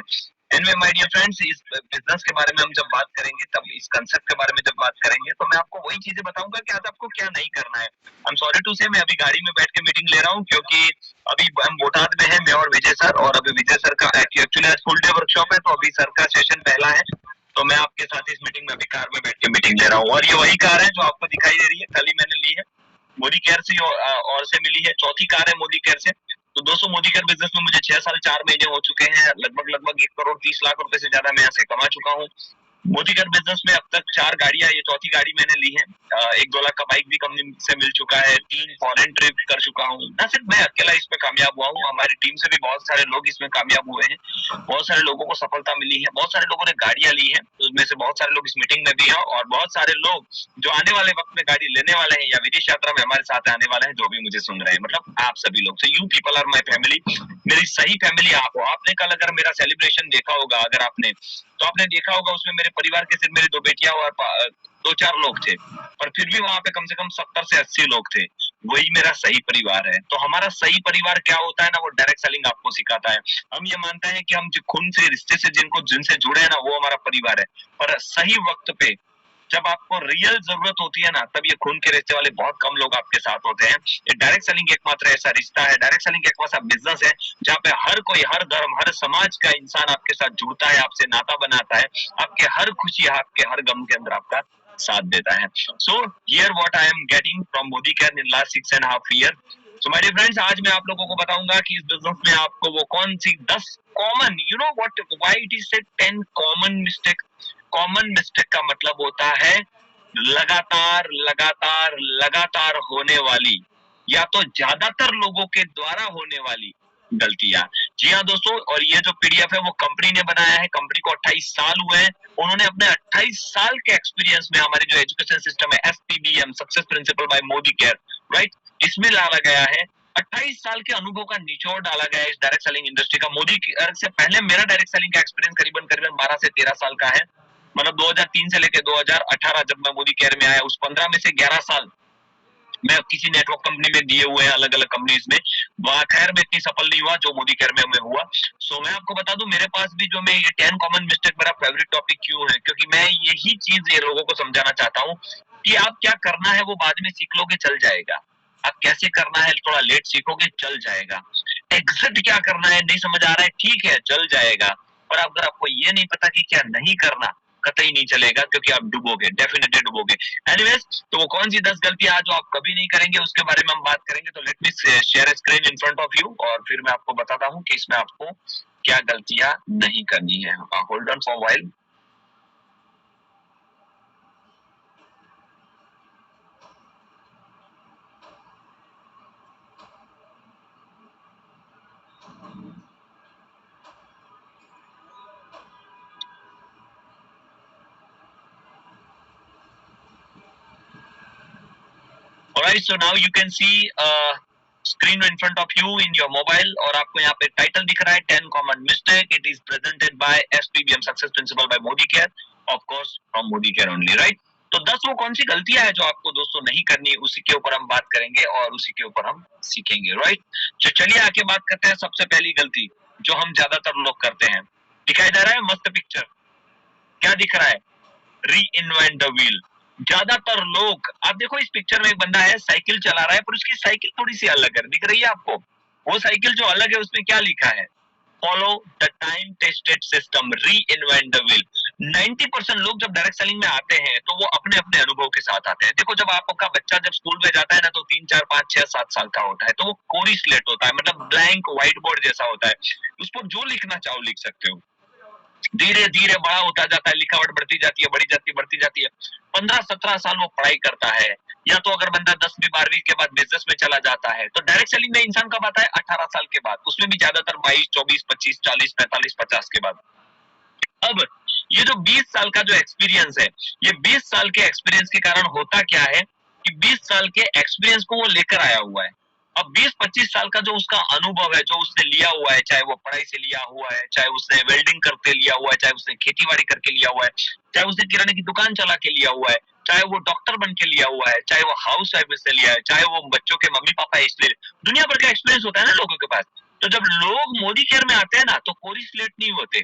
हैं। Anyway my dear friends, इस business के बारे में हम जब बात करेंगे, तब इस कंसेप्ट के बारे में जब बात करेंगे, तो मैं आपको वही चीजें बताऊंगा कि आज आपको क्या नहीं करना है। आई एम सॉरी टू से, मैं अभी गाड़ी में बैठ के मीटिंग ले रहा हूँ, क्योंकि अभी हम बोटाद में है, मैं और विजय सर, और अभी विजय सर का एक्चुअली आज फुल डे वर्कशॉप है, तो अभी सर का सेशन पहला है, तो मैं आपके साथ इस मीटिंग में अभी कार में बैठ के मीटिंग ले रहा हूँ। और ये वही कार है जो आपको दिखाई दे रही है, कल ही मैंने ली है, मोदी केयर से और से मिली है, चौथी कार है मोदी केयर से। तो दोस्तों, मोदी केयर बिजनेस में मुझे 6 साल 4 महीने हो चुके हैं, लगभग 1 करोड़ 30 लाख रुपए से ज्यादा मैं यहाँ से कमा चुका हूँ। मोदी केयर बिजनेस में अब तक 4 गाड़ियां, ये चौथी गाड़ी मैंने ली है। 1-2 लाख का बाइक भी कंपनी से मिल चुका है, 3 फॉरेन ट्रिप कर चुका हूँ। ना सिर्फ मैं अकेला इसमें कामयाब हुआ हूँ, हमारी टीम से भी बहुत सारे लोग इसमें कामयाब हुए हैं, बहुत सारे लोगों को सफलता मिली है, बहुत सारे लोगों ने गाड़ियां ली है, उसमें से बहुत सारे लोग इस मीटिंग में भी हैं, और बहुत सारे लोग जो आने वाले वक्त में गाड़ी लेने वाले हैं या विदेश यात्रा में हमारे साथ आने वाले हैं, जो भी मुझे सुन रहे हैं, मतलब आप सभी लोग। So you people are my family, मेरी सही फैमिली आप हो। आपने कल अगर मेरा सेलिब्रेशन देखा होगा, अगर आपने, तो आपने देखा होगा उसमें मेरे परिवार के सिर्फ मेरी 2 बेटियां और 2-4 लोग थे, पर फिर भी वहां पे कम से कम 70 से 80 लोग थे। वही मेरा सही परिवार है। तो हमारा सही परिवार क्या होता है ना, वो डायरेक्ट सेलिंग आपको सिखाता है। हम ये मानते हैं कि हम जो खून से, रिश्ते से जिनसे जुड़े हैं ना, वो हमारा परिवार है, पर सही वक्त पे जब आपको रियल जरूरत होती है ना, तब ये खून के रिश्ते वाले बहुत कम लोग आपके साथ होते हैं। ये डायरेक्ट सेलिंग एकमात्र ऐसा रिश्ता है, डायरेक्ट सेलिंग एक ऐसा बिजनेस है जहाँ पे हर कोई, हर धर्म, हर समाज का इंसान आपके साथ जुड़ता है, आपसे नाता बनाता है, आपके हर खुशी, आपके हर गम के अंदर आपका साथ देता है। So here what I am getting from Modicare in last 6.5 year. So my dear friends, आज मैं आप लोगों को बताऊंगा कि इस बिजनेस में आपको वो कौन सी 10 common, you know what, why it is said 10 common mistake. Common mistake का मतलब होता है लगातार लगातार लगातार होने वाली, या तो ज्यादातर लोगों के द्वारा होने वाली गलतियां। जी हाँ दोस्तों, और ये जो पीडीएफ है वो कंपनी ने बनाया है, कंपनी को 28 साल हुए हैं, उन्होंने अपने 28 साल के एक्सपीरियंस में हमारी जो एजुकेशन सिस्टम है, SPBM, success principle by Modi care, right, इसमें डाला गया है। 28 साल के अनुभव का निचोड़ डाला गया है इस डायरेक्ट सेलिंग इंडस्ट्री का। मोदी केयर से पहले मेरा डायरेक्ट सेलिंग का एक्सपीरियंस करीबन करीबन 12 से 13 साल का है, मतलब 2003 से लेकर 2018 जब मैं मोदी केयर में आया, उस 15 में से 11 साल मैं किसी नेटवर्क कंपनी में दिए हुए हैं, अलग अलग कंपनीज में। वहां खैर में इतनी सफल नहीं हुआ जो मोदी केयर में मैं हुआ। सो मैं आपको बता दूं, मेरे पास भी जो मैं ये 10 कॉमन मिस्टेक मेरा फेवरेट टॉपिक क्यों है, क्योंकि मैं यही चीज ये लोगों को समझाना चाहता हूँ कि आप क्या करना है वो बाद में सीख लोगे, चल जाएगा। आप कैसे करना है थोड़ा लेट सीखोगे, चल जाएगा। एग्जिट क्या करना है नहीं समझ आ रहा है, ठीक है, चल जाएगा। पर अगर आपको ये नहीं पता कि क्या नहीं करना, कतई नहीं चलेगा, क्योंकि आप डूबोगे, डेफिनेटली डूबोगे। एनीवेज, तो वो कौन सी 10 गलतियां जो आप कभी नहीं करेंगे, उसके बारे में हम बात करेंगे। तो let me share screen in front of you, और फिर मैं आपको बताता हूँ कि इसमें आपको क्या गलतियां नहीं करनी है। Hold on for while. Alright, so now you can see screen in front of you in your mobile, और आपको यहाँ पे टाइटल दिख रहा है 10 common mistake. It is presented by SPBM Success Principle by Modi Care, of course from Modi Care only, right? तो 10 वो कौन सी गलतियां है जो आपको दोस्तों नहीं करनी, उसी के ऊपर हम बात करेंगे और उसी के ऊपर हम सीखेंगे, राइट? तो चलिए आके बात करते हैं। सबसे पहली गलती जो हम ज्यादातर लोग करते हैं, दिखाई दे रहा है मस्त पिक्चर, क्या दिख रहा है? री इन्वेंट द व्हील। ज्यादातर लोग, आप देखो इस पिक्चर में एक बंदा है, साइकिल चला रहा है, पर उसकी साइकिल थोड़ी सी अलग है, दिख रही है आपको? वो साइकिल जो अलग है उसमें क्या लिखा है? Follow the time tested system, री इन्वेंट द व्हील। 90% लोग जब डायरेक्ट सेलिंग में आते हैं तो वो अपने अपने अनुभव के साथ आते हैं। देखो, जब आपका बच्चा जब स्कूल में जाता है ना, तो 3 4 5 6 7 साल का होता है, तो वो कोरी स्लेट होता है, मतलब ब्लैंक व्हाइट बोर्ड जैसा होता है, उस पर जो लिखना चाहो लिख सकते हो। धीरे धीरे बड़ा होता जाता है, लिखावट बढ़ती जाती है, बढ़ती जाती है। 15-17 साल वो पढ़ाई करता है, या तो अगर बंदा 10वीं 12वीं के बाद बिजनेस में चला जाता है, तो डायरेक्ट सेलिंग में इंसान कब आता है? 18 साल के बाद, उसमें भी ज्यादातर 22 24 25 40 45 50 के बाद। अब ये जो 20 साल का जो एक्सपीरियंस है, ये 20 साल के एक्सपीरियंस के कारण होता क्या है कि 20 साल के एक्सपीरियंस को वो लेकर आया हुआ है। अब 20-25 साल का जो उसका अनुभव है, जो उसने लिया हुआ है, चाहे वो पढ़ाई से लिया हुआ है, चाहे उसने वेल्डिंग करके लिया हुआ है, चाहे उसने खेती बाड़ी करके लिया हुआ है, चाहे उसने किराने की दुकान चला के लिया हुआ है, चाहे वो डॉक्टर बन के लिया हुआ है, चाहे वो हाउस वाइफ से लिया है, चाहे वो बच्चों के मम्मी पापा है, इसलिए दुनिया भर का एक्सपीरियंस होता है ना लोगों के पास। तो जब लोग मोदी केयर में आते हैं ना तो कोरी स्लेट नहीं होते,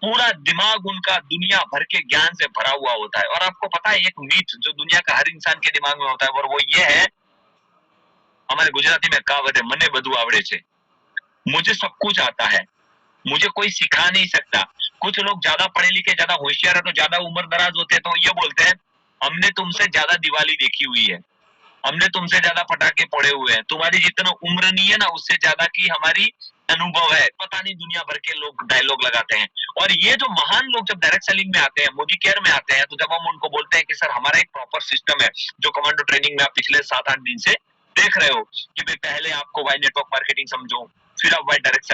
पूरा दिमाग उनका दुनिया भर के ज्ञान से भरा हुआ होता है। और आपको पता है एक मीथ जो दुनिया का हर इंसान के दिमाग में होता है और वो ये है, हमारे गुजराती में कहावत है, मने बधु आवड़े छे, मुझे सब कुछ आता है, मुझे कोई सिखा नहीं सकता। कुछ लोग ज्यादा पढ़े लिखे ज्यादा होशियार है तो ज्यादा उम्र दराज होते हैं तो ये बोलते हैं हमने तुमसे ज्यादा दिवाली देखी हुई है, हमने तुमसे ज्यादा पटाखे फोड़े हुए हैं, तुम्हारी जितना उम्र नहीं है ना उससे ज्यादा की हमारी अनुभव है। पता नहीं दुनिया भर के लोग डायलॉग लगाते हैं। और ये जो महान लोग जब डायरेक्ट सेलिंग में आते हैं, मोदी केयर में आते हैं, तो जब हम उनको बोलते हैं कि सर हमारा एक प्रॉपर सिस्टम है, जो कमांडो ट्रेनिंग में आप पिछले 7-8 दिन से देख रहे हो कि भाई पहले आपको वाई नेटवर्क मार्केटिंग समझो, फिर आप वाई डायरेक्ट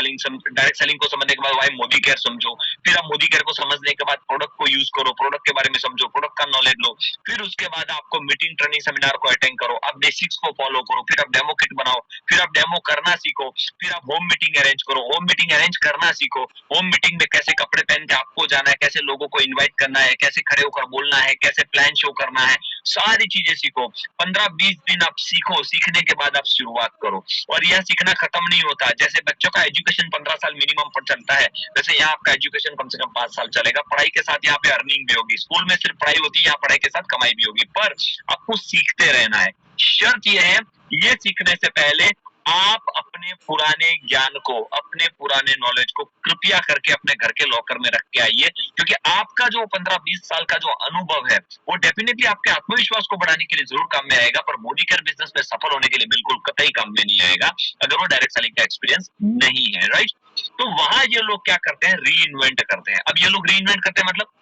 सेलिंग को समझने के बाद वाई मोदी केयर समझो, फिर आप मोदी केयर को समझने के बाद प्रोडक्ट को यूज करो, प्रोडक्ट के बारे में समझो, प्रोडक्ट का नॉलेज लो, फिर उसके बाद आपको मीटिंग ट्रेनिंग सेमिनार को अटेंड करो, आप बेसिक्स को फॉलो करो, फिर आप डेमो किट बनाओ, फिर आप डेमो करना सीखो, फिर आप होम मीटिंग अरेंज करो, होम मीटिंग अरेंज करना सीखो, होम मीटिंग में कैसे कपड़े पहन के आपको जाना है, कैसे लोगों को इन्वाइट करना है, कैसे खड़े होकर बोलना है, कैसे प्लान शो करना है, सारी चीजें सीखो। 15-20 दिन आप सीखो, सीखने के बाद आप शुरुआत करो। और यह सीखना खत्म नहीं होता। जैसे बच्चों का एजुकेशन 15 साल मिनिमम पर चलता है, वैसे यहाँ आपका एजुकेशन कम से कम 5 साल चलेगा। पढ़ाई के साथ यहाँ पे अर्निंग भी होगी। स्कूल में सिर्फ पढ़ाई होती है, यहाँ पढ़ाई के साथ कमाई भी होगी, पर आपको सीखते रहना है। शर्त यह है, ये सीखने से पहले आप अपने पुराने ज्ञान को, अपने पुराने नॉलेज को कृपया करके अपने घर के लॉकर में रख के आइए, क्योंकि आपका जो 15-20 साल का जो अनुभव है वो डेफिनेटली आपके आत्मविश्वास को बढ़ाने के लिए जरूर काम में आएगा, पर मोदी केयर बिजनेस में सफल होने के लिए बिल्कुल कतई काम में नहीं आएगा अगर वो डायरेक्ट सेलिंग का एक्सपीरियंस नहीं है, राइट। तो वहां ये लोग क्या करते हैं, री इन्वेंट करते हैं। अब ये लोग री इन्वेंट करते हैं मतलब,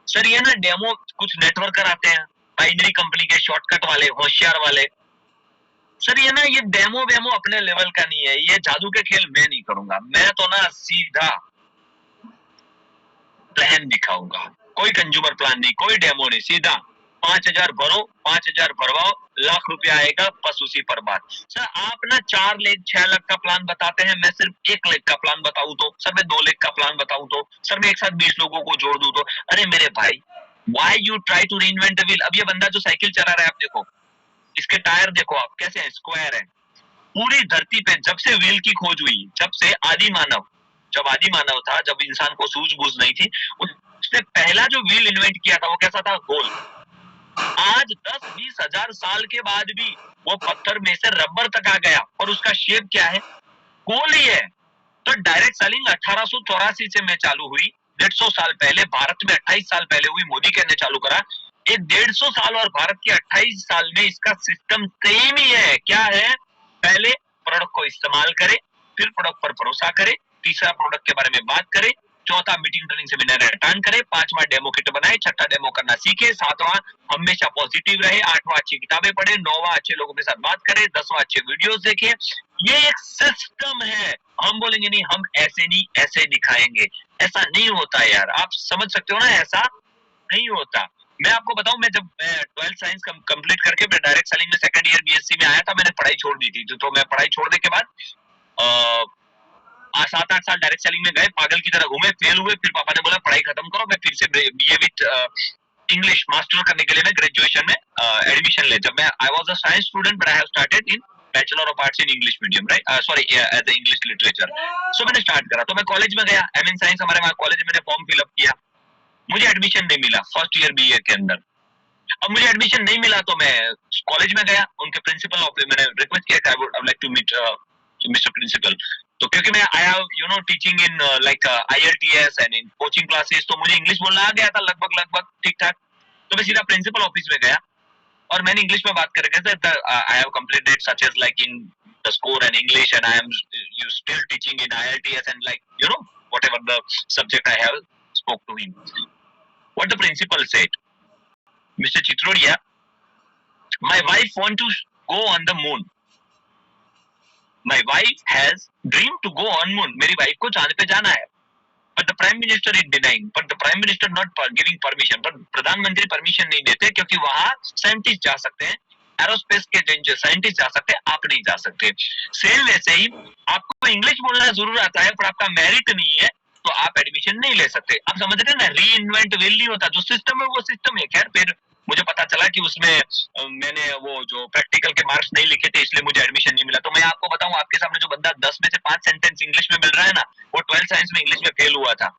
सर ये ना डेमो कुछ नेटवर्कर आते हैं बाइनरी कंपनी के, शॉर्टकट वाले, होशियार वाले, सर ये ना ये डेमो वेमो अपने लेवल का नहीं है, ये जादू के खेल मैं नहीं करूंगा, मैं तो ना सीधा प्लान दिखाऊंगा, कोई कंज्यूमर प्लान नहीं, कोई डेमो नहीं, सीधा 5,000 भरो, 5,000 भरवाओ, लाख रुपया आएगा, बस उसी पर बात। सर आप ना 4 लाख 6 लाख का प्लान बताते हैं, मैं सिर्फ 1 लाख का प्लान बताऊं तो, सर मैं 2 लाख का प्लान बताऊं तो, सर मैं एक साथ 20 लोगों को जोड़ दूं तो, अरे मेरे भाई why you try to reinvent the wheel. अब ये बंदा जो साइकिल चला रहा है, आप देखो इसके टायर देखो आप कैसे हैं, स्क्वायर है। पूरी धरती पे जब से व्हील की खोज हुई, जब से आदि मानव, जब आदि मानव था, जब इंसान को सूझबूझ नहीं थी, उसने पहला जो व्हील इन्वेंट किया था वो कैसा था, गोल। आज 10-20 हजार साल के बाद भी वो पत्थर में से रबर तक आ गया और उसका शेप क्या है, गोल ही है। तो डायरेक्ट सेलिंग 1884 से में चालू हुई, 150 साल पहले, भारत में 28 साल पहले हुई, मोदी कहने चालू करा। ये 150 साल और भारत के 28 साल में इसका सिस्टम सेम ही है। क्या है, पहले प्रोडक्ट को इस्तेमाल करे, फिर प्रोडक्ट पर भरोसा करे, तीसरा प्रोडक्ट के बारे में बात करे, चौथा मीटिंग ट्रेनिंग सेमिनार अटेंड करे, पांचवा डेमो किट बनाए, छठा डेमो करना सीखे, सातवां हमेशा पॉजिटिव रहे, आठवां अच्छी किताबें पढ़े, नौवां अच्छे लोगों के साथ बात करे, 10वां अच्छे वीडियोस देखे। ये एक सिस्टम है। हम बोलेंगे नहीं हम ऐसे नहीं ऐसे दिखाएंगे, ऐसा नहीं होता यार, आप समझ सकते हो ना, ऐसा नहीं होता। मैं आपको बताऊं, मैं जब 12th साइंस कंप्लीट करके मैं डायरेक्ट सेलिंग में सेकंड ईयर बीएससी में आया था, मैंने पढ़ाई छोड़ दी थी। तो मैं पढ़ाई छोड़ने के बाद 7-8 साल डायरेक्ट सेलिंग में गए, पागल की तरह घूमे, फेल हुए, फिर पापा ने बोला पढ़ाई खत्म करो, मैं फिर से बीए विद इंग्लिश मास्टर करने के लिए मैं ग्रेजुएशन में एडमिशन ले। जब मैं I was a science student but I have started in bachelor of arts in English medium, right, sorry as a English literature. So मैंने स्टार्ट करा, तो मैं कॉलेज में गया, एमएन साइंस हमारे वहाँ कॉलेज में, मैंने फॉर्म फिलअप किया, मुझे एडमिशन नहीं मिला फर्स्ट ईयर बीए के अंदर। अब मुझे एडमिशन नहीं मिला तो मैं कॉलेज में गया, उनके प्रिंसिपल ऑफिस, मैंने रिक्वेस्ट किया I would like to meet mister principal. तो क्योंकि मैं I have you know teaching in like IELTS and in coaching classes, तो मुझे इंग्लिश बोलना आ गया था लगभग ठीक ठाक। तो मैं सीधा प्रिंसिपल ऑफिस में गया और मैंने इंग्लिश में बात करके, sir I have completed such age like in the score and English and I am you still teaching in IELTS and like you know whatever the subject I have spoke to him. What the principal said, Mr. Chitrodia, my wife want to go on the moon. My wife has dream to go on moon. मेरी wife को चांद पे जाना है. But the prime minister is denying. But the prime minister not giving permission. But प्रधानमंत्री permission नहीं देते क्योंकि वहाँ साइंटिस्ट जा सकते हैं, एरोस्पेस के जो साइंटिस्ट जा सकते हैं, आप नहीं जा सकते. सेम वैसे ही आपको इंग्लिश बोलना जरूर आता है पर आपका मेरिट नहीं है तो आप एडमिशन नहीं नहीं ले सकते। आप समझ रहे हैं ना, री इन्वेंट विल नहीं होता, जो सिस्टम है वो सिस्टम है। खैर फिर मुझे पता चला कि उसमें मैंने वो जो प्रैक्टिकल के मार्क्स नहीं लिखे थे, इसलिए मुझे एडमिशन नहीं मिला। तो मैं आपको बताऊं, आपके सामने जो बंदा 10 में से 5 सेंटेंस इंग्लिश में मिल रहा है ना, वो 12th साइंस में इंग्लिश में फेल हुआ था।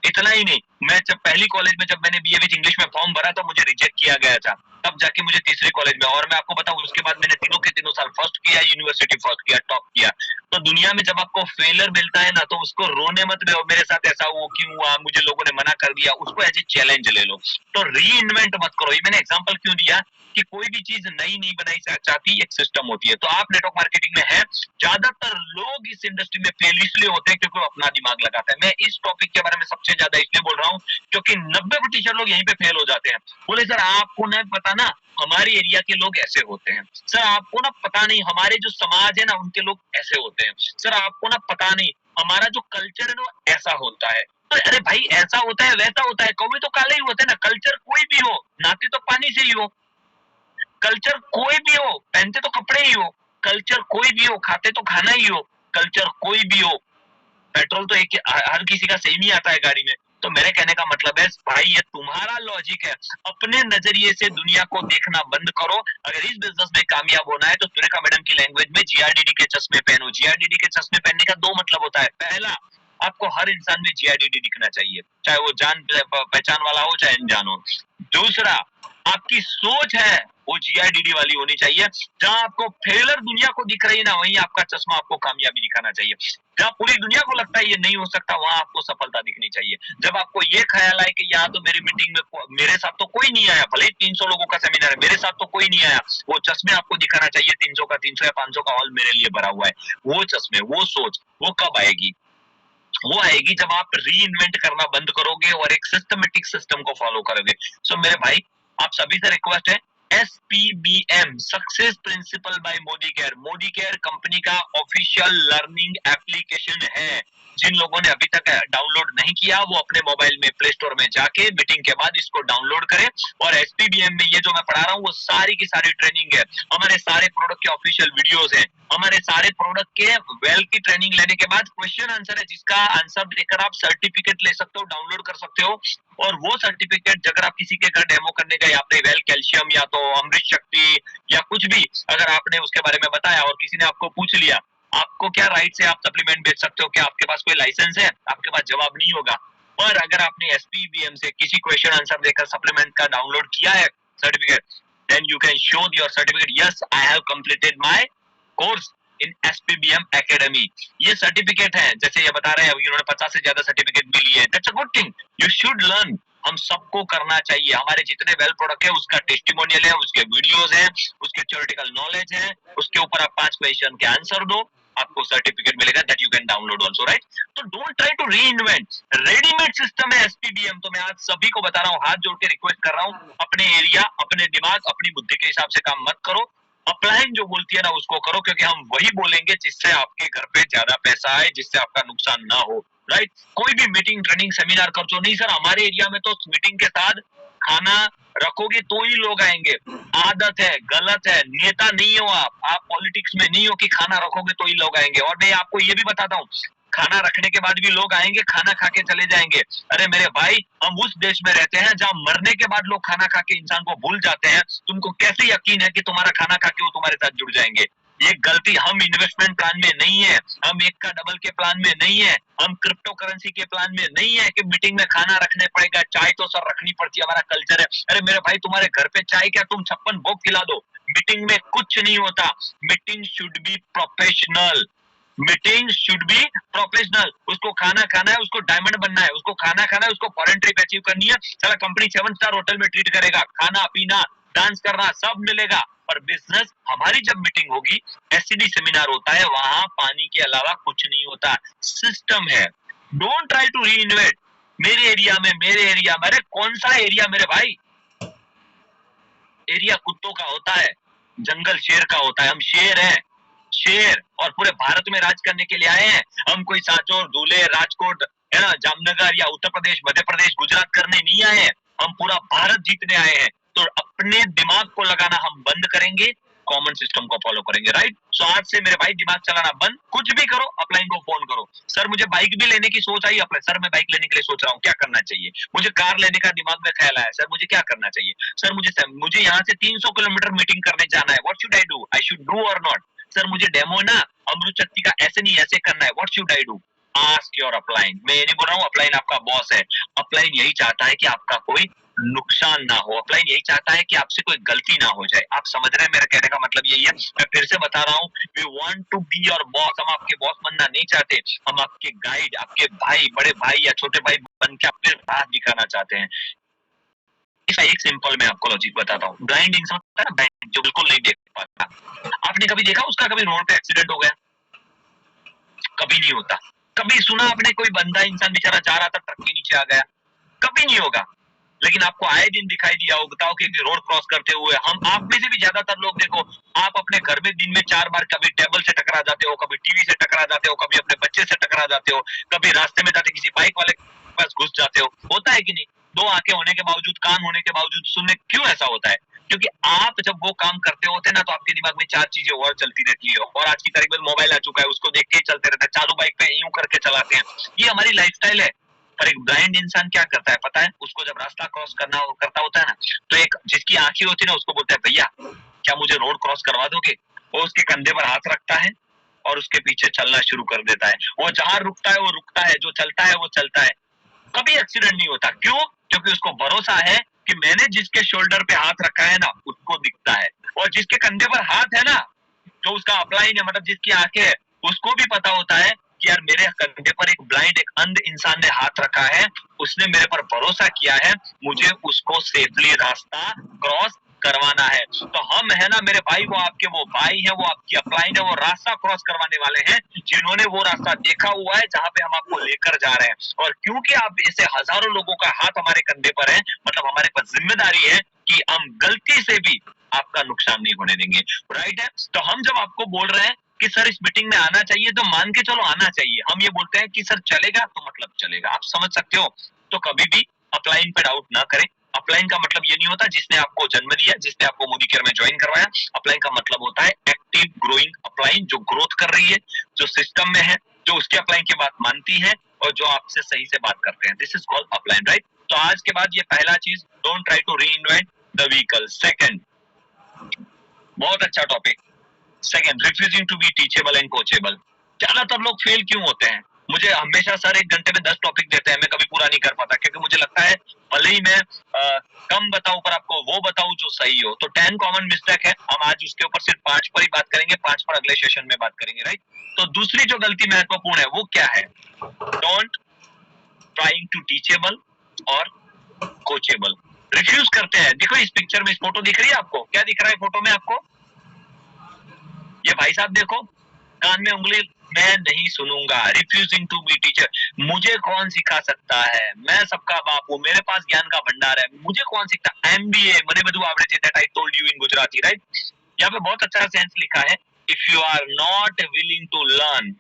इतना ही नहीं, मैं जब पहली कॉलेज में जब मैंने बीए विद इंग्लिश में फॉर्म भरा तो मुझे रिजेक्ट किया गया था, तब जाके मुझे तीसरी कॉलेज में, और मैं आपको बताऊं उसके बाद मैंने तीनों के तीनों साल फर्स्ट किया, यूनिवर्सिटी फर्स्ट किया, टॉप किया। तो दुनिया में जब आपको फेलियर मिलता है ना, तो उसको रोने मत लो, मेरे साथ ऐसा हुआ, क्यों हुआ, मुझे लोगों ने मना कर दिया, उसको एज ए चैलेंज ले लो। तो री इन्वेंट मत करो। ये मैंने एग्जाम्पल क्यों दिया कि कोई भी चीज नई नहीं बनाई जाती, एक सिस्टम होती है। तो आप नेटवर्क मार्केटिंग में है, ज्यादातर लोग इस इंडस्ट्री में फेल इसलिए होते हैं क्योंकि वो अपना दिमाग लगाते हैं। मैं इस टॉपिक के बारे में सबसे ज्यादा इसलिए बोल रहा हूँ क्योंकि 90% लोग यहीं पे फेल हो जाते हैं। बोले सर आपको नहीं पता ना, हमारे एरिया के लोग ऐसे होते हैं। सर आपको ना पता नहीं, हमारे जो समाज है ना उनके लोग ऐसे होते हैं। सर आपको ना पता नहीं, हमारा जो कल्चर है ना ऐसा होता है। तो अरे भाई ऐसा होता है वैसा होता है, कौवे तो काले ही होते हैं ना। कल्चर कोई भी हो, नाते तो पानी से ही हो। कल्चर कोई भी हो, पहनते तो कपड़े ही हो। कल्चर कोई भी हो, खाते तो खाना ही हो। कल्चर कोई भी हो, पेट्रोल तो एक हर किसी का सेम ही आता है गाड़ी में। तो मेरे कहने का मतलब है भाई, ये तुम्हारा लॉजिक है, अपने नजरिए से दुनिया को देखना बंद करो। अगर इस बिजनेस में कामयाब होना है तो सुरेखा मैडम की लैंग्वेज में जीआरडीडी के चश्मे पहनो। जीआरडीडी के चश्मे पहनने का दो मतलब होता है। पहला, आपको हर इंसान में जीआरडीडी दिखना चाहिए, चाहे वो जान पहचान वाला हो चाहे अनजान हो। दूसरा, आपकी सोच है वो जीआरडीडी वाली होनी चाहिए। जहां आपको फेलर दुनिया को दिख रही है ना, वहीं आपका चश्मा आपको कामयाबी दिखाना चाहिए। जहां पूरी दुनिया को लगता है ये नहीं हो सकता, वहां आपको सफलता दिखनी चाहिए। जब आपको ये ख्याल आए कि यहाँ तो मेरी मीटिंग में मेरे साथ तो कोई नहीं आया, भले ही 300 लोगों का सेमिनार है, मेरे साथ तो कोई नहीं आया, वो चश्मे आपको दिखाना चाहिए। 300 का 300 या 500 का हॉल मेरे लिए भरा हुआ है। वो चश्मे, वो सोच, वो कब आएगी? वो आएगी जब आप री इन्वेंट करना बंद करोगे और एक सिस्टमेटिक सिस्टम को फॉलो करोगे। सो मेरे भाई, आप सभी से रिक्वेस्ट है, SPBM, success principle by Modi care. Modi care company का ऑफिशियल लर्निंग एप्लीकेशन है। जिन लोगों ने अभी तक डाउनलोड नहीं किया, वो अपने मोबाइल में प्ले स्टोर में जाके मीटिंग के बाद इसको डाउनलोड करें। और SPBM में ये जो मैं पढ़ा रहा हूँ वो सारी की सारी ट्रेनिंग है, हमारे सारे प्रोडक्ट के ऑफिशियल वीडियोस हैं, हमारे सारे प्रोडक्ट के वेल की ट्रेनिंग लेने के बाद क्वेश्चन आंसर है, जिसका आंसर देकर आप सर्टिफिकेट ले सकते हो, डाउनलोड कर सकते हो। और वो सर्टिफिकेट अगर आप किसी के घर डेमो करने गए, आपने वेल कैल्शियम या तो अमृत शक्ति या कुछ भी अगर आपने उसके बारे में बताया और किसी ने आपको पूछ लिया, आपको क्या राइट से आप सप्लीमेंट बेच सकते हो, क्या आपके पास कोई लाइसेंस है? आपके पास जवाब नहीं होगा। पर अगर आपने SPBM से किसी क्वेश्चन आंसर देकर सप्लीमेंट का डाउनलोड किया है certificate, then you can show your certificate, yes I have completed my course in SPBM academy. ये सर्टिफिकेट है, जैसे ये बता रहे हैं अभी उन्होंने 50 से ज्यादा सर्टिफिकेट भी लिए। That's a good thing, you should learn. हम सबको करना चाहिए। हमारे जितने वेल प्रोडक्ट है उसका टेस्टिमोनियल है, उसके वीडियोस हैं, उसके थ्योरेटिकल नॉलेज है, उसके ऊपर आप 5 क्वेश्चन के आंसर दो, आपको सर्टिफिकेट मिलेगा, that you can download also, right? तो don't try to reinvent, readymade system है SPBM। तो मैं आज सभी को बता रहा हूँ, हाथ जोड़ के रिक्वेस्ट कर रहा हूँ, अपने एरिया, अपने दिमाग, अपनी बुद्धि के हिसाब से काम मत करो। अपलाइन जो बोलती है ना उसको करो, क्योंकि हम वही बोलेंगे जिससे आपके घर पे ज्यादा पैसा आए, जिससे आपका नुकसान ना हो, राइट? कोई भी मीटिंग, ट्रेनिंग, सेमिनार कर दो। नहीं सर हमारे एरिया में तो मीटिंग के साथ खाना रखोगे तो ही लोग आएंगे। आदत है, गलत है, नेता नहीं हो आप पॉलिटिक्स में नहीं हो कि खाना रखोगे तो ही लोग आएंगे। और मैं आपको ये भी बताता हूँ, खाना रखने के बाद भी लोग आएंगे, खाना खा के चले जाएंगे। अरे मेरे भाई, हम उस देश में रहते हैं जहां मरने के बाद लोग खाना खा के इंसान को भूल जाते हैं। तुमको कैसे यकीन है कि तुम्हारा खाना खा के वो तुम्हारे साथ जुड़ जाएंगे? ये गलती, हम इन्वेस्टमेंट प्लान में नहीं है, हम एक का डबल के प्लान में नहीं है, हम क्रिप्टो करेंसी के प्लान में नहीं है कि मीटिंग में खाना रखने पड़ेगा। चाय तो सर रखनी पड़ती है, हमारा कल्चर है। अरे मेरे भाई, तुम्हारे घर पे चाय क्या, तुम 56 भोग खिला दो, मीटिंग में कुछ नहीं होता। Meeting should be professional, meeting should be professional. उसको खाना खाना है, उसको डायमंड बनना है, उसको खाना खाना है, उसको फॉरेन ट्रिप अचीव करनी है। साला कंपनी 7 स्टार होटल में ट्रीट करेगा, खाना पीना डांस करना सब मिलेगा। पर बिजनेस, हमारी जब मीटिंग होगी, SCD सेमिनार होता है, वहां पानी के अलावा कुछ नहीं होता, सिस्टम है। Don't try to reinvent. मेरे एरिया में, अरे कौन सा एरिया मेरे भाई? एरिया कुत्तों का होता है, जंगल शेर का होता है। हम शेर हैं, शेर, और पूरे भारत में राज करने के लिए आए हैं। हम कोई सांचौर, धुले, राजकोट, है ना, जामनगर या उत्तर प्रदेश, मध्य प्रदेश, गुजरात करने नहीं आए हैं। हम पूरा भारत जीतने आए हैं। तो अपने दिमाग को लगाना हम बंद करेंगे, कॉमन सिस्टम को फॉलो करेंगे, राइट। सो आज से मेरे भाई दिमाग चलाना बंद, कुछ भी करो अपलाइन को फोन करो। सर मुझे बाइक भी लेने की सोच आई अपलाइन, सर मैं बाइक लेने के लिए सोच रहा हूँ, क्या करना चाहिए। मुझे कार लेने का दिमाग में ख्याल आया, सर मुझे क्या करना चाहिए। सर मुझे यहाँ से 300 किलोमीटर मीटिंग करने जाना है, what should I do, I should do और नॉट। सर मुझे डेमो ना अमृत शक्ति का ऐसे नहीं ऐसे करना है, what should I do. Ask your upline. मैं ये नहीं बोल रहा हूँ अपलाइन आपका बॉस है, अपलाइन यही चाहता है कि आपका कोई नुकसान ना हो, अपलाइन यही चाहता है कि आपसे कोई गलती ना हो जाए। आप समझ रहे हैं मेरे कहने का मतलब यही है। मैं फिर से बता रहा हूँ, we want to be your boss. हम आपके बॉस बनना नहीं चाहते, हम आपके गाइड, आपके भाई, बड़े भाई या छोटे भाई बन के आपके राह दिखाना चाहते हैं। इसका एक सिंपल मैं आपको लॉजिक बताता हूँ। ब्लाइंड इंसान होता है ना, ब्लाइंड, जो बिल्कुल नहीं देख पाता, आपने कभी देखा उसका कभी रोड पे एक्सीडेंट हो गया? कभी नहीं होता। कभी सुना आपने कोई बंदा इंसान बेचारा जा रहा था ट्रक के नीचे आ गया? कभी नहीं होगा। लेकिन आपको आए दिन दिखाई दिया होगा कि रोड क्रॉस करते हुए हम आप में से भी ज्यादातर लोग देखो, आप अपने घर में दिन में 4 बार कभी टेबल से टकरा जाते हो, कभी टीवी से टकरा जाते हो, कभी अपने बच्चे से टकरा जाते हो, कभी रास्ते में जाते किसी बाइक वाले के पास घुस जाते हो। होता है कि नहीं? 2 आंखें होने के बावजूद, कान होने के बावजूद सुनने, क्यों ऐसा होता है? क्योंकि आप जब वो काम करते होते ना तो आपके दिमाग में 4 चीजें और चलती रहती है, और आज की तारीख में मोबाइल आ चुका है, उसको देख के चलते रहते हैं, चालू बाइक पे यूं करके चलाते हैं। ये हमारी लाइफस्टाइल है। पर एक ब्लाइंड इंसान क्या करता है पता है? उसको जब रास्ता क्रॉस करता होता है ना, तो एक जिसकी आंखें होती है ना उसको बोलता है, भैया क्या मुझे रोड क्रॉस करवा दोगे? वो उसके कंधे पर हाथ रखता है और उसके पीछे चलना शुरू कर देता है। वो जहां रुकता है वो रुकता है, जो चलता है वो चलता है। कभी एक्सीडेंट नहीं होता। क्यों? क्योंकि उसको भरोसा है कि मैंने जिसके शोल्डर पे हाथ रखा है ना उसको दिखता है, और जिसके कंधे पर हाथ है ना, जो उसका अपलाइन है, मतलब जिसकी आंखें है, उसको भी पता होता है कि यार मेरे कंधे पर एक ब्लाइंड, एक अंध इंसान ने हाथ रखा है, उसने मेरे पर भरोसा किया है, मुझे उसको सेफली रास्ता क्रॉस करवाना है। तो हम है ना मेरे भाई, वो आपके वो भाई है, वो आपकी अपलाइन है, वो रास्ता क्रॉस करवाने वाले हैं जिन्होंने वो रास्ता देखा हुआ है जहाँ पे हम आपको लेकर जा रहे हैं। और क्योंकि आप ऐसे हजारों लोगों का हाथ हमारे कंधे पर है, मतलब हमारे पास जिम्मेदारी है कि हम गलती से भी आपका नुकसान नहीं होने देंगे, राइट है। तो हम जब आपको बोल रहे हैं कि सर इस मीटिंग में आना चाहिए, तो मान के चलो आना चाहिए। हम ये बोलते हैं कि सर चलेगा, तो मतलब चलेगा, आप समझ सकते हो। तो कभी भी अपलाइन पे डाउट ना करें। अपलाइन का मतलब ये नहीं होता जिसने आपको जन्म दिया, जिसने आपको मोदी केयर में ज्वाइन करवाया। अपलाइन का मतलब होता है एक्टिव ग्रोइंग अपलाइन, जो ग्रोथ कर रही है, जो सिस्टम में है, जो उसके अपलाइन की बात मानती है और जो आपसे सही से बात करते हैं। This is called upline, right. तो आज के बाद ये पहला चीज, don't try to reinvent the vehicle. Second, बहुत अच्छा topic, second, refusing to be teachable and coachable. ज्यादातर लोग फेल क्यों होते हैं? मुझे हमेशा सर 1 घंटे में 10 टॉपिक देते हैं, मैं कभी पूरा नहीं कर पाता, क्योंकि मुझे लगता है भले ही मैं कम बताऊं पर आपको वो बताऊं जो सही हो। तो 10 कॉमन मिस्टेक है, हम आज उसके ऊपर सिर्फ 5 पर ही बात करेंगे, 5 पर अगले सेशन में बात करेंगे, राइट। तो दूसरी जो गलती महत्वपूर्ण है वो क्या है? डोंट ट्राइंग टू टीचेबल और कोचेबल। रिफ्यूज करते हैं। देखो इस पिक्चर में, इस फोटो दिख रही है आपको? क्या दिख रहा है फोटो में आपको? ये भाई साहब देखो, कान में उंगली, मैं नहीं सुनूंगा, रिफ्यूजिंग टू बी टीचर। मुझे कौन सिखा सकता है? मैं सबका बाप हूँ, मेरे पास ज्ञान का भंडार है, मुझे कौन सिखता? MBA, मने बधु आवड़े छे, that I told you in Gujarati, right. यहाँ पे बहुत अच्छा सेंस लिखा है, if you are not willing to learn,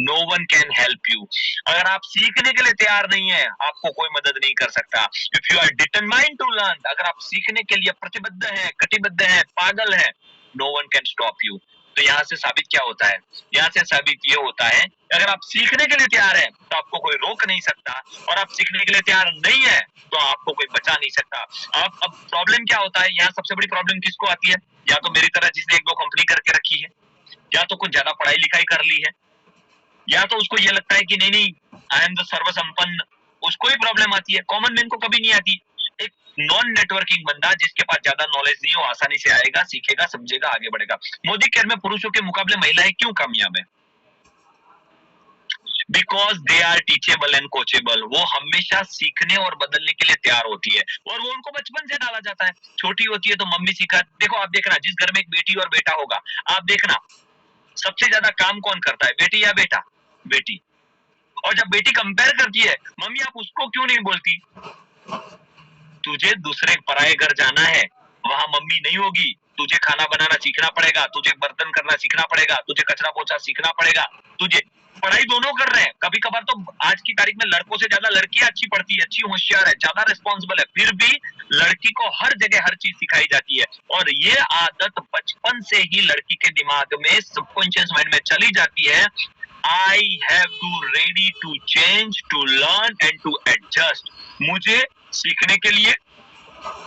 no one can help you. अगर आप सीखने के लिए तैयार नहीं है, आपको कोई मदद नहीं कर सकता। If you are determined to learn, अगर आप सीखने के लिए प्रतिबद्ध है, कटिबद्ध है, पागल है, no one can stop you. तो यहाँ से साबित क्या होता है? यहाँ से साबित ये होता है, अगर आप सीखने के लिए तैयार है तो आपको कोई रोक नहीं सकता, और आप सीखने के लिए तैयार नहीं है तो आपको कोई बचा नहीं सकता। अब प्रॉब्लम क्या होता है यहाँ? सबसे बड़ी प्रॉब्लम किसको आती है? या तो मेरी तरह जिसने 1-2 कंपनी करके रखी है, या तो कुछ ज्यादा पढ़ाई लिखाई कर ली है, या तो उसको ये लगता है कि नहीं नहीं आई एम द सर्वसंपन्न, उसको ही प्रॉब्लम आती है। कॉमन मैन को कभी नहीं आती। एक नॉन नेटवर्किंग बंदा जिसके पास ज्यादा नॉलेज नहीं हो, आसानी से आएगा, सीखेगा, समझेगा, आगे बढ़ेगा। मोदी केयर में पुरुषों के मुकाबले महिलाएं क्यों कामयाब है? Because they are teachable and coachable. वो हमेशा सीखने और बदलने के लिए तैयार होती है, और वो उनको बचपन से डाला जाता है। छोटी होती है तो मम्मी सिखा, देखो आप देखना, जिस घर में एक बेटी और बेटा होगा, आप देखना सबसे ज्यादा काम कौन करता है, बेटी या बेटा? बेटी। और जब बेटी कंपेयर करती है, मम्मी आप उसको क्यों नहीं बोलती? तुझे दूसरे पराये घर जाना है, वहां मम्मी नहीं होगी, तुझे खाना बनाना सीखना पड़ेगा, तुझे बर्तन करना सीखना पड़ेगा, तुझे कचरा पोछा सीखना पड़ेगा, तुझे पढ़ाई दोनों कर रहे हैं, कभी कभार तो आज की तारीख में लड़कों से ज्यादा लड़कियां अच्छी पढ़ती है, अच्छी होशियार है, ज्यादा रिस्पॉन्सिबल है, फिर भी लड़की को हर जगह हर चीज सिखाई जाती है। और ये आदत बचपन से ही लड़की के दिमाग में, सबकॉन्शियस माइंड में चली जाती है। I have to ready to change, to learn and to adjust. मुझे सीखने के लिए,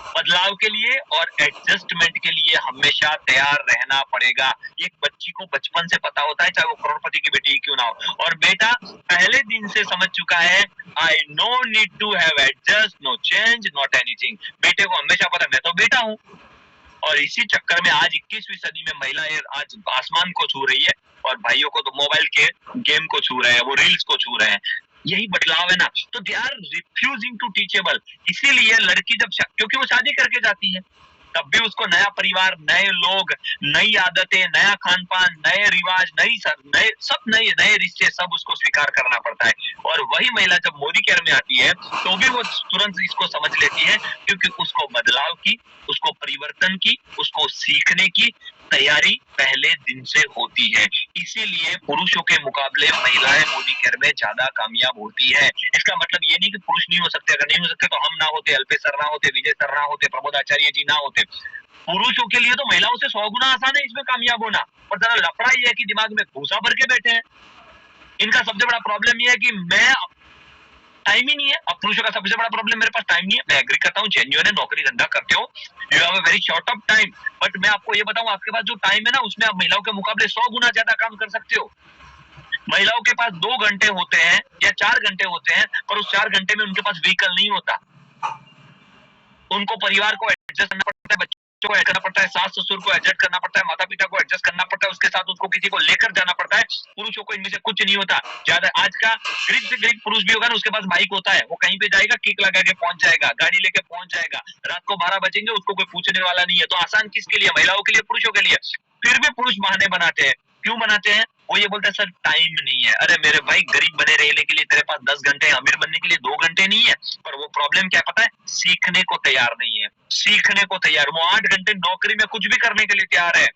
बदलाव के लिए और एडजस्टमेंट के लिए हमेशा तैयार रहना पड़ेगा। एक बच्ची को बचपन से पता होता है, चाहे वो करोड़पति की बेटी क्यों ना हो। और बेटा पहले दिन से समझ चुका है, I no need to have adjust, no change, not anything. बेटे को हमेशा पता मैं तो बेटा हूँ। और इसी चक्कर में आज 21वीं सदी में महिलाएं आज आसमान को छू रही है और भाइयों को तो मोबाइल के गेम को छू रहे हैं, वो रील्स को छू रहे हैं। यही बदलाव है ना। तो they are refusing to teachable. इसीलिए लड़की जब क्योंकि वो शादी करके जाती है, तब भी उसको नया परिवार, नए लोग, नई आदतें, नया खान पान, नए रिवाज, नए नए रिश्ते, सब उसको स्वीकार करना पड़ता है। और वही महिला जब मोदी केयर में आती है तो भी वो तुरंत इसको समझ लेती है, क्योंकि उसको बदलाव की, उसको परिवर्तन की, उसको सीखने की तैयारी पहले दिन से होती है। इसीलिए पुरुषों के मुकाबले महिलाएं मोदी केयर में ज्यादा कामयाब होती है। इसका मतलब ये नहीं कि पुरुष नहीं हो सकते, अगर नहीं हो सकते तो हम ना होते, अल्पेश सर ना होते, विजय सर ना होते, प्रमोद आचार्य जी ना होते। पुरुषों के लिए तो महिलाओं से 100 गुना आसान है इसमें कामयाब होना। और जरा लफड़ा ये है कि दिमाग में भूसा भर के बैठे हैं। इनका सबसे बड़ा प्रॉब्लम ये है कि मैं टाइम ही नहीं है। अब पुरुषों का सबसे बड़ा प्रॉब्लम, मेरे पास टाइम नहीं है। मैं एग्री करता हूँ, जेन्युइन है, नौकरी धंधा करते हो, you have a very short of time. But मैं आपको ये बताऊं, आपके पास जो टाइम है ना, उसमें आप महिलाओं के मुकाबले 100 गुना ज्यादा काम कर सकते हो। महिलाओं के पास 2 घंटे होते हैं या 4 घंटे होते हैं, पर उस 4 घंटे में उनके पास व्हीकल नहीं होता। उनको परिवार को एडजस्ट करना पड़ता है, बच्चों को एडजस्ट करना पड़ता है, सास ससुर को एडजस्ट करना पड़ता है, माता पिता को एडजस्ट करना पड़ता है, उसके साथ उसको किसी को लेकर जाना पड़ता है। पुरुषों को इनमें से कुछ नहीं होता। ज्यादा आज का गरीब से गरीब पुरुष भी होगा ना, उसके पास बाइक होता है, वो कहीं पे जाएगा, किक लगा के पहुंच जाएगा, गाड़ी लेके पहुंच जाएगा, रात को 12 बजेंगे, उसको कोई पूछने वाला नहीं है। तो आसान किसके लिए? महिलाओं के लिए, पुरुषों के लिए। फिर भी पुरुष बहाने बनाते हैं। क्यों बनाते हैं? वो ये बोलते हैं सर टाइम नहीं है। अरे मेरे भाई, गरीब बने रहने के लिए तेरे पास 10 घंटे, अमीर बनने के लिए 2 घंटे नहीं है। पर वो प्रॉब्लम क्या पता है? सीखने को तैयार नहीं है। सीखने को तैयार, वो 8 घंटे नौकरी में कुछ भी करने के लिए तैयार है,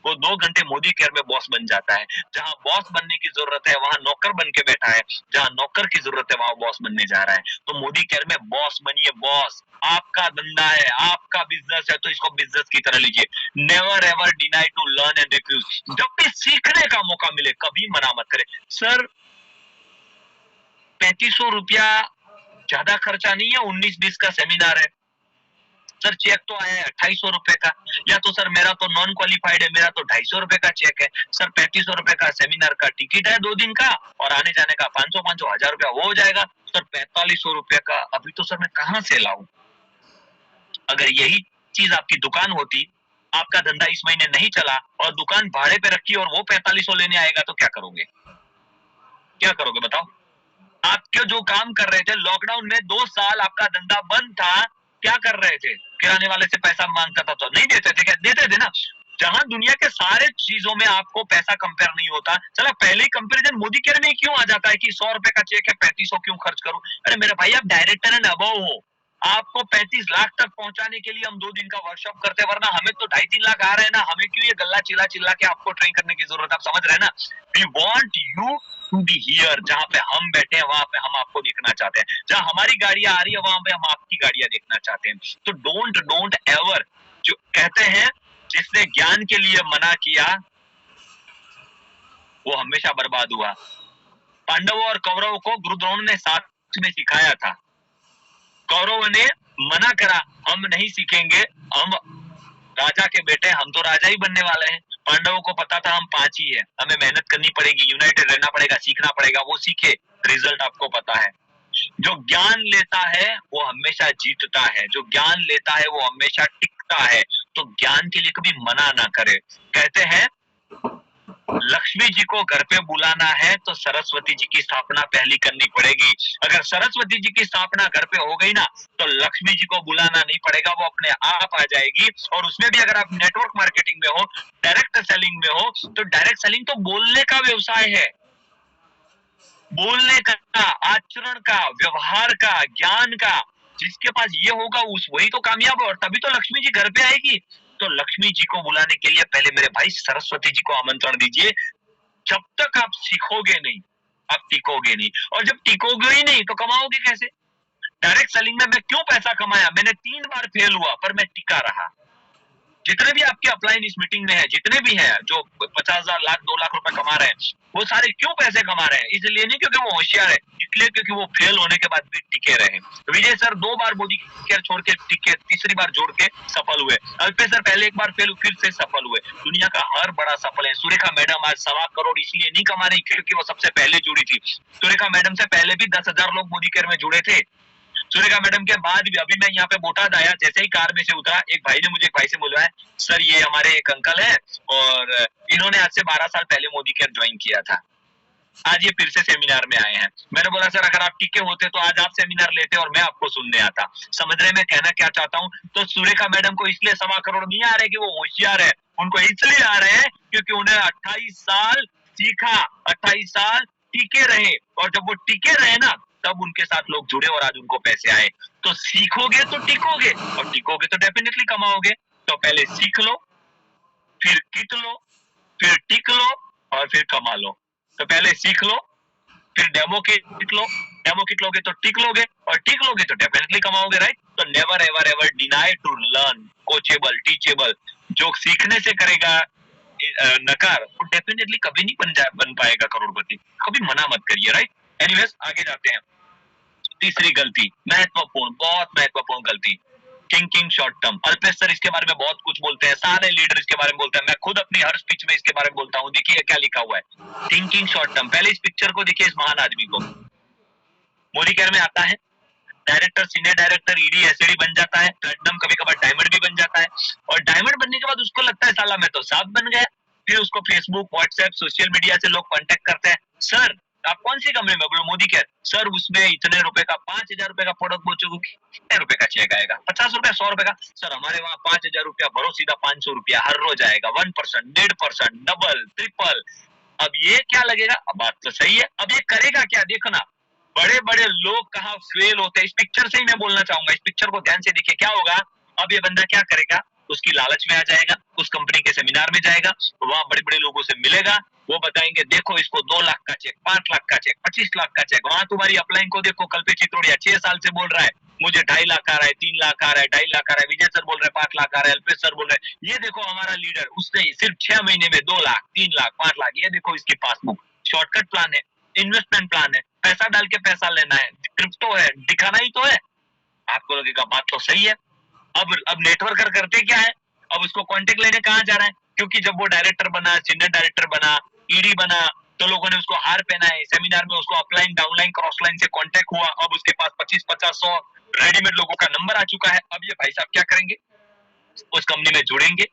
वो 2 घंटे मोदी केयर में बॉस बन जाता है। जहां बॉस बनने की जरूरत है वहां नौकर बन के बैठा है, जहां नौकर की जरूरत है वहां बॉस बनने जा रहा है। तो मोदी केयर में बॉस बनिए, बॉस। आपका धंधा है, आपका बिजनेस है, तो इसको बिजनेस की तरह लीजिए। Never ever deny to learn and refuse. जब भी सीखने का मौका मिले कभी मना मत करें। सर 3500 रुपया ज्यादा खर्चा नहीं है, 19-20 का सेमिनार है। सर चेक तो आया है 2800 रुपए का। या तो सर मेरा तो नॉन क्वालिफाइड है, मेरा तो 250 रुपए का चेक है। सर 3500 रुपए का सेमिनार का टिकट है 2 दिन का, और आने जाने का 500 1000 रुपया वो हो जाएगा। सर 4500 रुपए का अभी तो सर मैं कहाँ से लाऊं? अगर यही चीज आपकी दुकान होती, आपका धंधा इस महीने नहीं चला और दुकान भाड़े पे रखी और वो 4500 लेने आएगा, तो क्या करोगे? क्या करोगे बताओ? आपके जो काम कर रहे थे लॉकडाउन में 2 साल आपका धंधा बंद था, क्या कर रहे थे? किराने वाले से पैसा मांगता था तो नहीं देते थे क्या? देते थे ना। जहां दुनिया के सारे चीजों में आपको पैसा कंपेयर नहीं होता, चलो पहले ही कंपेरिजन मोदी केयर में क्यों आ जाता है कि 100 रुपए का चेक है 3500 क्यों खर्च करूं? अरे मेरे भाई, आप डायरेक्टर एंड अबव हो, आपको 35 लाख तक पहुंचाने के लिए हम 2 दिन का वर्कशॉप करते, वरना हमें तो 2.5-3 लाख आ रहे हैं ना। हमें क्यों ये गल्ला चिल्ला चिल्ला के आपको ट्रेन करने की जरूरत? आप समझ रहे हैं ना? We want you to be here. जहां पे हम बैठे हैं वहां पे हम आपको देखना चाहते हैं, जहां हमारी गाड़ियां आ रही है वहां पे हम आपकी गाड़ियां देखना चाहते हैं। तो डोंट एवर, जो कहते हैं जिसने ज्ञान के लिए मना किया वो हमेशा बर्बाद हुआ। पांडवों और कौरवों को गुरु द्रोण ने साथ में सिखाया था। कौरवों ने मना करा, हम नहीं सीखेंगे, हम राजा के बेटे, हम तो राजा ही बनने वाले हैं। पांडवों को पता था हम 5 ही है, हमें मेहनत करनी पड़ेगी, यूनाइटेड रहना पड़ेगा, सीखना पड़ेगा। वो सीखे, रिजल्ट आपको पता है। जो ज्ञान लेता है वो हमेशा जीतता है, जो ज्ञान लेता है वो हमेशा टिकता है। तो ज्ञान के लिए कभी मना ना करे। कहते हैं लक्ष्मी जी को घर पे बुलाना है तो सरस्वती जी की स्थापना पहली करनी पड़ेगी। अगर सरस्वती जी की स्थापना घर पे हो गई ना, तो लक्ष्मी जी को बुलाना नहीं पड़ेगा, वो अपने आप आ जाएगी। और उसमें भी अगर आप नेटवर्क मार्केटिंग में हो, डायरेक्ट सेलिंग में हो, तो डायरेक्ट सेलिंग तो बोलने का व्यवसाय है। बोलने का, आचरण का, व्यवहार का, ज्ञान का। जिसके पास ये होगा उस वही तो कामयाब है, और तभी तो लक्ष्मी जी घर पे आएगी। तो लक्ष्मी जी को बुलाने के लिए पहले मेरे भाई सरस्वती जी को आमंत्रण दीजिए। जब तक आप सीखोगे नहीं, आप टिकोगे नहीं, और जब टिकोगे ही नहीं तो कमाओगे कैसे? डायरेक्ट सेलिंग में मैं क्यों पैसा कमाया? मैंने 3 बार फेल हुआ पर मैं टिका रहा। जितने भी आपके अपलाइन इस मीटिंग में है, जितने भी हैं जो 50,000 लाख 2 लाख रुपए कमा रहे हैं, वो सारे क्यों पैसे कमा रहे हैं? इसलिए नहीं क्योंकि वो होशियार है, इसलिए क्योंकि वो फेल होने के बाद भी टिके रहे। विजय सर 2 बार मोदी केयर छोड़ के टिके, तीसरी बार जोड़ के सफल हुए। अल्पेश सर पहले एक बार फेल, फिर से सफल हुए। दुनिया का हर बड़ा सफल है। सुरेखा मैडम आज 1.25 करोड़ इसलिए नहीं कमा रही क्योंकि वो सबसे पहले जुड़ी थी। सुरेखा मैडम से पहले भी 10,000 लोग मोदी केयर में जुड़े थे। सुरेखा मैडम के बाद भी, अभी मैं यहाँ पे बोटाद आया, जैसे ही कार में से उतरा, एक भाई से बुलवाया, सर ये हमारे एक अंकल है और इन्होंने आज से 12 साल पहले मोदी केयर ज्वाइन किया था, आज ये फिर से सेमिनार में आए हैं। मैंने बोला सर अगर आप टिके होते तो आज आप सेमिनार लेते और मैं आपको सुनने आता। समझ रहे मैं कहना क्या चाहता हूँ? तो सुरेखा मैडम को इसलिए 1.25 करोड़ नहीं आ रहे कि वो होशियार है, उनको इसलिए आ रहे हैं क्योंकि उन्हें 28 साल सीखा, 28 साल टिके रहे, और जब वो टिके रहे ना तब उनके साथ लोग जुड़े और आज उनको पैसे आए। तो सीखोगे तो टिकोगे, और टिकोगे तो डेफिनेटली कमाओगे। तो पहले सीख लो, फिर किट लो, फिर टिक लो, और फिर कमा लो। तो पहले सीख लो, फिर डेमो किट लो, डेमो किट लोगे तो टिक लोगे, और टिक लोगे तो डेफिनेटली कमाओगे, राइट? तो never ever ever deny to learn, coachable, teachable. जो सीखने से करेगा नकार, वो डेफिनेटली कभी नहीं बन पाएगा करोड़पति। कभी मना मत करिए, राइट? एनीवेज आगे जाते हैं। तीसरी गलती, महत्वपूर्ण, बहुत महत्वपूर्ण गलती, thinking short term. Alpesh sir इसके बारे में बहुत कुछ बोलते हैं, सारे लीडर इसके बारे में बोलते हैं, मैं खुद अपनी हर स्पीच में इसके बारे में बोलता हूँ। देखिए क्या लिखा हुआ है, थिंकिंग शॉर्ट टर्म। पहले इस पिक्चर को देखिए, इस महान आदमी को। मोदी केयर में आता है, director, senior director, ED, SED बन जाता है, प्लेटिनम, कभी कभार डायमंड भी बन जाता है, और डायमंड बनने के बाद उसको लगता है साला मैं तो साहब बन गया। फिर उसको फेसबुक, व्हाट्सएप, सोशल मीडिया से लोग कांटेक्ट करते हैं, सर आप कौन सी कंपनी में? बोलो मोदी केयर। सर उसमें इतने रुपए का, 5,000 रुपए का प्रोडक्ट बेचोगे, कितने रुपए का चेक आएगा? 50 रुपया, 100 रुपए का? सर हमारे वहाँ 5,000 रुपया भरो, सीधा 500 रुपया हर रोज आएगा, 1%, 1.5%, डबल, ट्रिपल। अब ये क्या लगेगा? अब बात तो सही है, अब ये करेगा क्या? देखना, बड़े बड़े लोग कहाँ फेल होते हैं। इस पिक्चर से ही मैं बोलना चाहूंगा, इस पिक्चर को ध्यान से देखिए, क्या होगा? अब ये बंदा क्या करेगा? उसकी लालच में आ जाएगा, उस कंपनी के सेमिनार में जाएगा, वहां बड़े बड़े लोगों से मिलेगा, वो बताएंगे देखो इसको 2 लाख का चेक, 5 लाख का चेक, 25 लाख का चेक। वहां तुम्हारी अपलाइन को देखो, कल्पे चित्रोड़िया 6 साल से बोल रहा है मुझे 2.5 लाख आ रहा है, 3 लाख आ रहा है, 2.5 लाख आ रहा है, विजय सर बोल रहे हैं 5 लाख आ रहा है, अल्पेश सर बोल रहे हैं, ये देखो हमारा लीडर, उसने सिर्फ 6 महीने में 2 लाख, 3 लाख, 5 लाख, ये देखो इसकी पासबुक। शॉर्टकट प्लान है, इन्वेस्टमेंट प्लान है, पैसा डाल के पैसा लेना है, क्रिप्टो है, दिखाना ही तो है। आपको लगेगा बात तो सही है। अब नेटवर्कर करते क्या है? अब उसको कांटेक्ट लेने कहाँ जा रहा है? क्योंकि जब वो डायरेक्टर बना, सीनियर डायरेक्टर बना, ईडी बना, तो लोगों ने उसको हार पहनाए, सेमिनार में उसको अपलाइन, डाउनलाइन, क्रॉसलाइन से कांटेक्ट हुआ, अब उसके पास 25, 50, 100 रेडीमेड लोगों का नंबर आ चुका है। अब ये भाई साहब क्या करेंगे? उस कंपनी में जुड़ेंगे,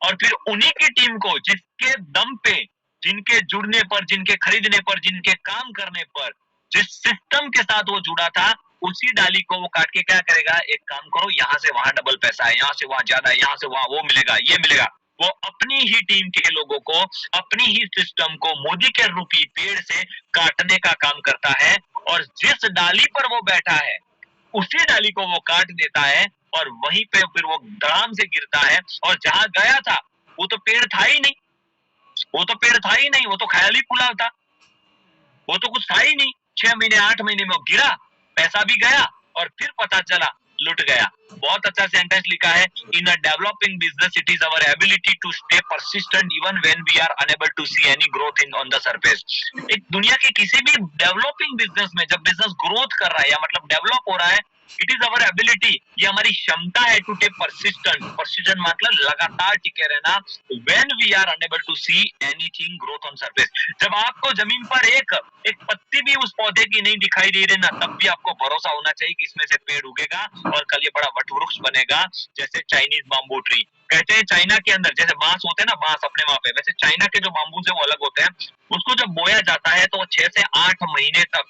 और फिर उन्हीं की टीम को, जिसके दम पे, जिनके जुड़ने पर, जिनके खरीदने पर, जिनके काम करने पर, जिस सिस्टम के साथ वो जुड़ा था, उसी डाली को वो काट के क्या करेगा? एक काम करो, यहाँ से वहां डबल पैसा है, यहाँ से वहां ज्यादा है, यहाँ से वहां वो मिलेगा, ये मिलेगा। वो अपनी ही टीम के लोगों को, अपनी ही सिस्टम को मोदी के रूपी पेड़ से काटने का काम करता है, और जिस डाली पर वो बैठा है उसी डाली को वो काट देता है, और वहीं पे फिर वो धड़ाम से गिरता है, और जहां गया था वो तो पेड़ था ही नहीं, वो तो पेड़ था ही नहीं, वो तो ख्याली पुलाव था, वो तो कुछ था ही नहीं। 6 महीने 8 महीने में वो गिरा, पैसा भी गया, और फिर पता चला लुट गया। बहुत अच्छा सेंटेंस लिखा है, in a developing business it is our ability to stay persistent even when we are unable to see any growth in on the surface. एक दुनिया के किसी भी डेवलपिंग बिजनेस में जब बिजनेस ग्रोथ कर रहा है, या मतलब डेवलप हो रहा है, इट इज अवर एबिलिटी, ये हमारी क्षमता है टू टे परसिस्टेंट। परसिस्टेंट मतलब लगातार टिके रहना, when we are unable to see anything growth on surface. जब आपको जमीन पर एक पत्ती भी उस पौधे की नहीं दिखाई दे रही ना, तब भी आपको भरोसा होना चाहिए कि इसमें से पेड़ उगेगा और कल ये बड़ा वटवृक्ष बनेगा, जैसे चाइनीज बाम्बू ट्री। कहते हैं चाइना के अंदर जैसे बांस होते हैं ना, बांस अपने वहां पे, वैसे चाइना के जो बाम्बू से वो अलग होते हैं। उसको जब बोया जाता है तो 6 से 8 महीने तक,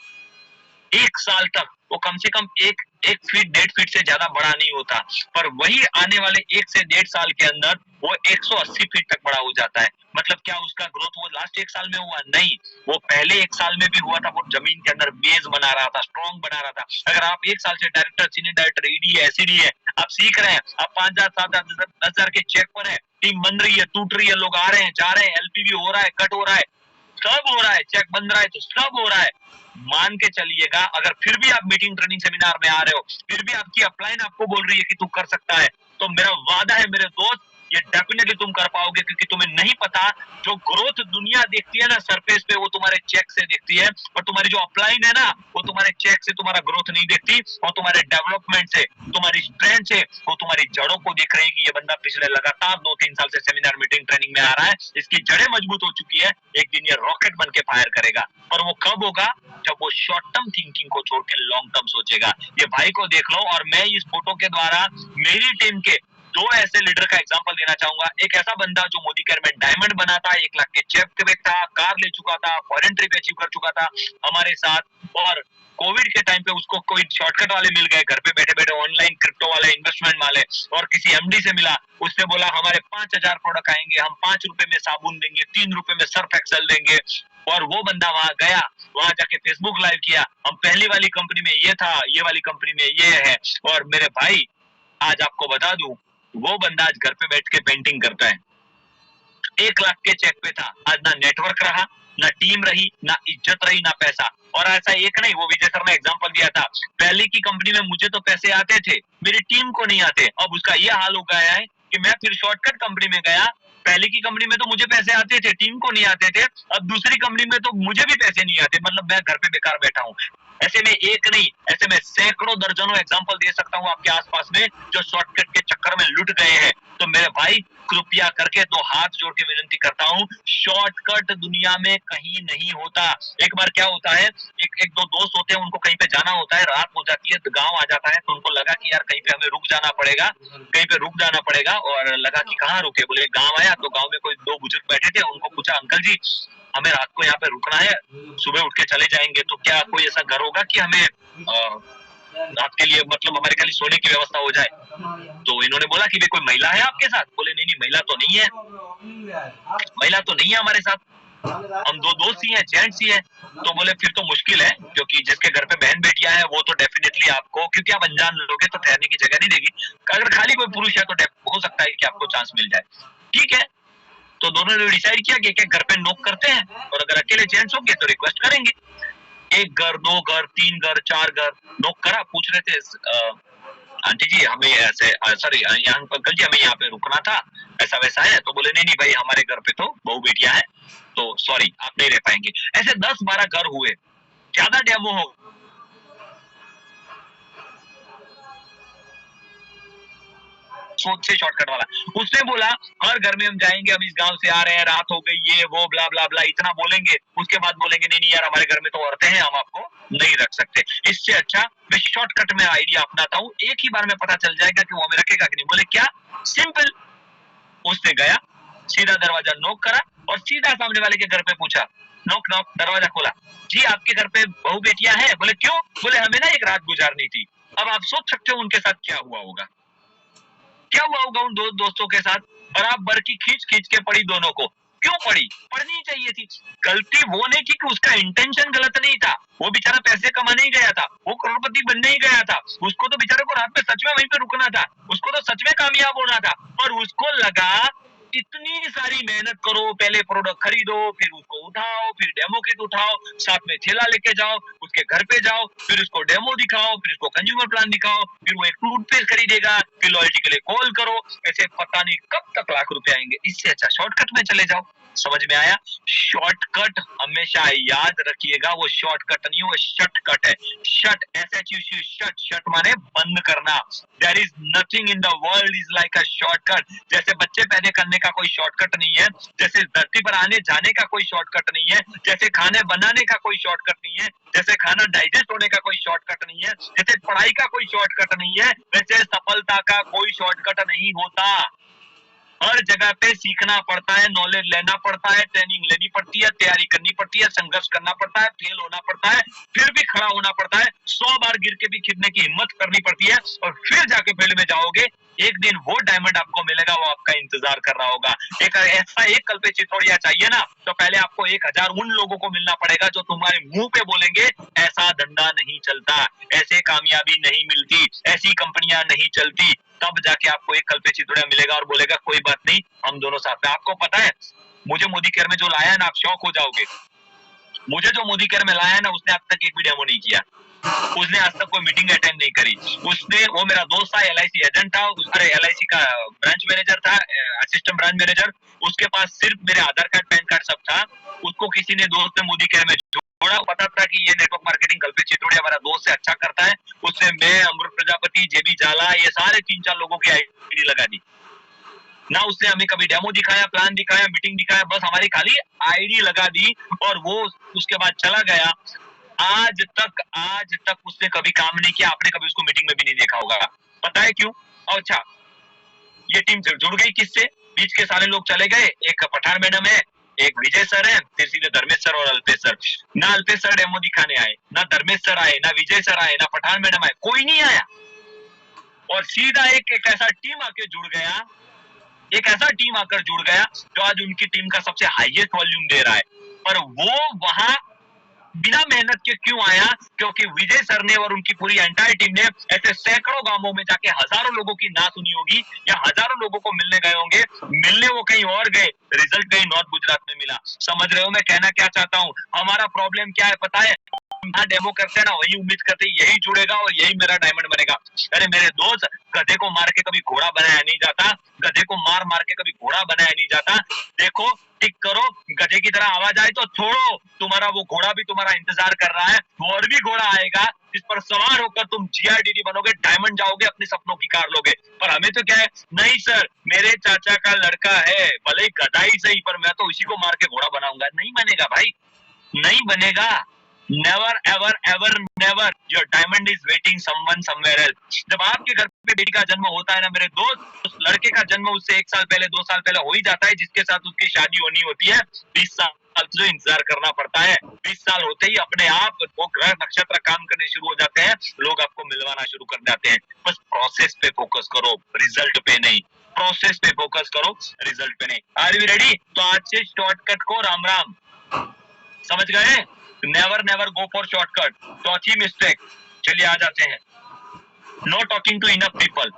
1 साल तक वो कम से कम 1 फीट 1.5 फीट से ज्यादा बड़ा नहीं होता, पर वही आने वाले 1 से 1.5 साल के अंदर वो 180 फीट तक बड़ा हो जाता है। मतलब क्या उसका ग्रोथ वो लास्ट 1 साल में हुआ? नहीं, वो पहले 1 साल में भी हुआ था। वो जमीन के अंदर बेस बना रहा था, स्ट्रॉन्ग बना रहा था। अगर आप 1 साल से डायरेक्टर, सीनियर डायरेक्टर, ईडी है, एसईडी है, आप सीख रहे हैं, आप 5,000, 7,000, 10,000 के चेक पर है, टीम बन रही है, टूट रही है, लोग आ रहे हैं, जा रहे हैं, एलपीवी हो रहा है, कट हो रहा है, सब हो रहा है, चेक बन रहा है तो सब हो रहा है, मान के चलिएगा अगर फिर भी आप मीटिंग ट्रेनिंग सेमिनार में आ रहे हो, फिर भी आपकी अपलाइन आपको बोल रही है कि तू कर सकता है, तो मेरा वादा है मेरे दोस्त, ये डेफिनेटली तुम कर पाओगे, क्योंकि तुम्हें नहीं पता जो ग्रोथ दुनिया देखती है ना सरफेस पे, वो तुम्हारे चेक से देखती है, और तुम्हारी जो अपलाइन है ना वो तुम्हारे चेक से तुम्हारा ग्रोथ नहीं देखती, और तुम्हारे डेवलपमेंट से, तुम्हारी स्ट्रेंथ से, वो तुम्हारी जड़ों को देख रही है कि ये बंदा पिछले लगातार 2-3 साल से सेमिनार मीटिंग ट्रेनिंग में आ रहा है, इसकी जड़ें मजबूत हो चुकी है, एक दिन ये रॉकेट बन के फायर करेगा। और वो कब होगा? जब वो शॉर्ट टर्म थिंकिंग को छोड़ के लॉन्ग टर्म सोचेगा। ये भाई को देख लो, और मैं इस फोटो के द्वारा मेरी टीम के 2 ऐसे लीडर का एग्जांपल देना चाहूंगा। एक ऐसा बंदा जो मोदी केयर में डायमंड बना था, 1 लाख के चेक पे था, कार ले चुका था, फॉरेन ट्रिप अचीव कर चुका था हमारे साथ, और कोविड के टाइम पे उसको कोई शॉर्टकट वाले मिल गए, घर पे बैठे बैठे ऑनलाइन क्रिप्टो वाले, इन्वेस्टमेंट वाले, और किसी एमडी से मिला, उसने बोला हमारे 5000 प्रोडक्ट आएंगे, हम 5 रुपए में साबुन देंगे, 3 रुपए में सर्फ एक्सेल देंगे, और वो बंदा वहां गया, वहां जाके फेसबुक लाइव किया, हम पहली वाली कंपनी में ये था, ये वाली कंपनी में ये है, और मेरे भाई आज आपको बता दूं, वो बंदा आज घर पे बैठ के पेंटिंग करता है, 1 लाख के चेक पे था, आज ना नेटवर्क रहा, ना टीम रही, ना इज्जत रही, ना पैसा। और ऐसा एक नहीं, वो विजय सर ने एग्जांपल दिया था, पहले की कंपनी में मुझे तो पैसे आते थे, मेरी टीम को नहीं आते, अब उसका ये हाल हो गया है कि मैं फिर शॉर्टकट कंपनी में गया, पहले की कंपनी में तो मुझे पैसे आते थे, टीम को नहीं आते थे, अब दूसरी कंपनी में तो मुझे भी पैसे नहीं आते, मतलब मैं घर पे बेकार बैठा हूँ। ऐसे में एक नहीं, ऐसे में सैकड़ों दर्जनों एग्जांपल दे सकता हूँ आपके आसपास में, जो शॉर्टकट के चक्कर में लुट गए हैं। तो मेरे भाई कृपया करके 2 हाथ जोड़ के विनती करता हूँ, शॉर्टकट दुनिया में कहीं नहीं होता। एक बार क्या होता है, एक दो दोस्त होते हैं, उनको कहीं पे जाना होता है, रात हो जाती है तो गांव आ जाता है, तो उनको लगा कि यार कहीं पे हमें रुक जाना पड़ेगा, कहीं पे रुक जाना पड़ेगा, और लगा कि कहाँ रुके, बोले गांव आया, तो गांव में कोई 2 बुजुर्ग बैठे थे, उनको पूछा अंकल जी हमें रात को यहाँ पे रुकना है, सुबह उठ के चले जाएंगे, तो क्या कोई ऐसा घर होगा कि हमें रात के लिए, मतलब हमारे खाली सोने की व्यवस्था हो जाए। तो इन्होंने बोला कि कोई महिला है आपके साथ? बोले नहीं नहीं, महिला तो नहीं है, महिला तो नहीं है हमारे साथ, हम 2 दोस्त ही हैं, जेंट्स ही हैं। तो बोले फिर तो मुश्किल है, क्योंकि जिसके घर पे बहन बेटियां हैं वो तो डेफिनेटली आपको, क्योंकि आप अनजान लोग हैं तो ठहरने की जगह नहीं देगी, अगर खाली कोई पुरुष है तो हो सकता है कि आपको चांस मिल जाए। ठीक है, तो दोनों ने डिसाइड किया कि एक घर पे नॉक करते हैं, और अगर अकेले जेंट्स होंगे तो रिक्वेस्ट करेंगे, 1 घर, 2 घर, 3 घर, 4 घर, नॉक करा, पूछ रहे थे आंटी जी हमें ऐसे, सॉरी अंकल जी हमें यहाँ पे रुकना था, ऐसा वैसा है, तो बोले नहीं नहीं भाई हमारे घर पे तो बहू बेटियां हैं, तो सॉरी आप नहीं रह पाएंगे। ऐसे 10-12 घर हुए, ज्यादा डेमो हो, सोच से शॉर्टकट वाला, उसने बोला हर घर में हम जाएंगे, हम इस गांव से आ रहे हैं, रात हो गई, ये वो ब्ला ब्ला ब्ला, इतना बोलेंगे, उसके बाद बोलेंगे नहीं नहीं यार हमारे घर में तो औरतें हैं, हम आपको नहीं रख सकते, इससे अच्छा मैं शॉर्टकट में आइडिया अपनाता हूँ, एक ही बार में पता चल जाएगा कि वो हमें रखेगा कि नहीं। बोले क्या? सिंपल, उसने गया, सीधा दरवाजा नॉक करा, और सीधा सामने वाले के घर पे पूछा, नॉक नॉक, दरवाजा खोला, जी आपके घर पे बहू बेटियां हैं? बोले क्यों? बोले हमें ना एक रात गुजारनी थी। अब आप सोच सकते हो उनके साथ क्या हुआ होगा, क्या हुआ होगा उन 2 दोस्तों के साथ, बराबर की खींच खींच के पड़ी दोनों को। क्यों पड़ी? पढ़नी चाहिए थी, गलती वो नहीं थी कि उसका इंटेंशन गलत नहीं था, वो बेचारा पैसे कमाने ही गया था, वो करोड़पति बनने ही गया था, उसको तो बेचारे को रात में सच में वहीं पे रुकना था, उसको तो सच में कामयाब होना था, पर उसको लगा इतनी सारी मेहनत करो, पहले प्रोडक्ट खरीदो, फिर उसको उठाओ, फिर डेमो किट उठाओ, साथ में थैला लेके जाओ, उसके घर पे जाओ, फिर उसको डेमो दिखाओ, फिर उसको कंज्यूमर प्लान दिखाओ, फिर वो एक टूथपेस्ट खरीदेगा, फिर लॉयल्टी के लिए कॉल करो, ऐसे पता नहीं कब तक लाख रुपए आएंगे। इससे अच्छा शॉर्टकट में चले जाओ। समझ में आया? शॉर्टकट हमेशा याद रखिएगा, वो शॉर्टकट नहीं, वो शॉर्टकट है। शट, SHUT, शट, शट माने बंद करना। There is nothing in the world is like a shortcut. जैसे बच्चे पैदा करने का कोई शॉर्टकट नहीं है, जैसे धरती पर आने जाने का कोई शॉर्टकट नहीं है, जैसे खाने बनाने का कोई शॉर्टकट नहीं है, जैसे खाना डाइजेस्ट होने का कोई शॉर्टकट नहीं है, जैसे पढ़ाई का कोई शॉर्टकट नहीं है, वैसे सफलता का कोई शॉर्टकट नहीं होता। हर जगह पे सीखना पड़ता है, नॉलेज लेना पड़ता है, ट्रेनिंग लेनी पड़ती है, तैयारी करनी पड़ती है, संघर्ष करना पड़ता है, फेल होना पड़ता है, फिर भी खड़ा होना पड़ता है, 100 बार गिर के भी खिदने की हिम्मत करनी पड़ती है, और फिर जाके फील्ड में जाओगे, एक दिन वो डायमंड आपको मिलेगा, वो आपका इंतजार कर रहा होगा। एक ऐसा एक कल पे चितौड़िया चाहिए ना, तो पहले आपको 1000 उन लोगों को मिलना पड़ेगा जो तुम्हारे मुंह पे बोलेंगे ऐसा धंधा नहीं चलता, ऐसे कामयाबी नहीं मिलती, ऐसी कंपनियां नहीं चलती, तब जाके आपको एक कल पे चितौड़िया मिलेगा और बोलेगा कोई बात नहीं हम दोनों साथ में। आपको पता है मुझे मोदी केयर में जो लाया है ना, आप शौक हो जाओगे। मुझे जो मोदी केयर में लाया है ना, उसने आज तक एक भी डेमो नहीं किया, उसने आज तक कोई मीटिंग अटेंड नहीं करी। उसने, वो मेरा दोस्त था, LIC एजेंट था, अरे LIC का ब्रांच मैनेजर था, असिस्टेंट ब्रांच मैनेजर, उसके पास सिर्फ मेरे आधार कार्ड पैन कार्ड सब था। उसको किसी ने दोस्त ने मोदी केयर में जोड़ा, पता था कि ये नेटवर्क मार्केटिंग कल्पित चितौड़िया हमारा दोस्त से अच्छा करता है। उससे मैं, अमृत प्रजापति, JB जाला, ये सारे 3-4 लोगों की आईडी लगा दी ना। उसने हमें कभी डेमो दिखाया, प्लान दिखाया, मीटिंग दिखाया, बस हमारी खाली आईडी लगा दी और वो उसके बाद चला गया। आज तक उसने कभी काम नहीं किया। आपने कभी उसको मीटिंग में भी नहीं देखा होगा। पता है क्यों? अच्छा, ये टीम जुड़ गई किससे? बीच के सारे लोग चले गए। एक पठान मैडम है, एक विजय सर है, फिर सीधे धर्मेश सर और अल्पेश सर। ना अल्पेश सर डेमो दिखाने आए, ना धर्मेश सर आए, ना विजय सर आए, ना पठान मैडम आए, कोई नहीं आया। और सीधा एक ऐसा टीम आके जुड़ गया, एक ऐसा टीम आकर जुड़ गया जो आज उनकी टीम का सबसे हाईएस्ट वॉल्यूम दे रहा है। पर वो वहां बिना मेहनत के क्यों आया? क्योंकि विजय सर ने और उनकी पूरी एंटायर टीम ने ऐसे सैकड़ों गांवों में जाके हजारों लोगों की ना सुनी होगी, या हजारों लोगों को मिलने गए होंगे। मिलने वो कहीं और गए, रिजल्ट कहीं नॉर्थ गुजरात में मिला। समझ रहे हो मैं कहना क्या चाहता हूँ? हमारा प्रॉब्लम क्या है पता है? जहाँ डेमो करते हैं ना, वही उम्मीद करते हैं यही जुड़ेगा और यही मेरा डायमंड बनेगा। अरे मेरे दोस्त, गधे को मार के कभी घोड़ा बनाया नहीं जाता, गधे को मार मार के कभी घोड़ा बनाया नहीं जाता। देखो, टिक करो, गधे की तरह आवाज आए तो छोड़ो, तुम्हारा वो घोड़ा भी तुम्हारा इंतजार कर रहा है। वो और भी घोड़ा आएगा जिस पर सवार होकर तुम GRDD बनोगे, डायमंड जाओगे, अपने सपनों की कार लोगे। पर हमें तो क्या है, नहीं सर, मेरे चाचा का लड़का है, भले ही गधा ही सही, पर मैं तो उसी को मार के घोड़ा बनाऊंगा। नहीं बनेगा भाई, नहीं बनेगा। Never ever ever never, your diamond is waiting someone somewhere else. जब आपके घर पे बेटी का जन्म होता है ना मेरे दोस्त, उस लड़के का जन्म उससे 1 साल पहले, 2 साल पहले हो ही जाता है, जिसके साथ उसकी शादी होनी होती है। 20 साल जो इंतजार करना पड़ता है, 20 साल होते ही अपने आप वो ग्रह नक्षत्र काम करने शुरू हो जाते हैं, लोग आपको मिलवाना शुरू कर जाते हैं। बस प्रोसेस पे फोकस करो, रिजल्ट पे नहीं। प्रोसेस पे फोकस करो, रिजल्ट पे नहीं। Are you ready? तो आज से शॉर्टकट को राम राम, समझ गए? Never never go for shortcut, चौथी मिस्टेक। चलिए आ जाते हैं, no talking to enough people,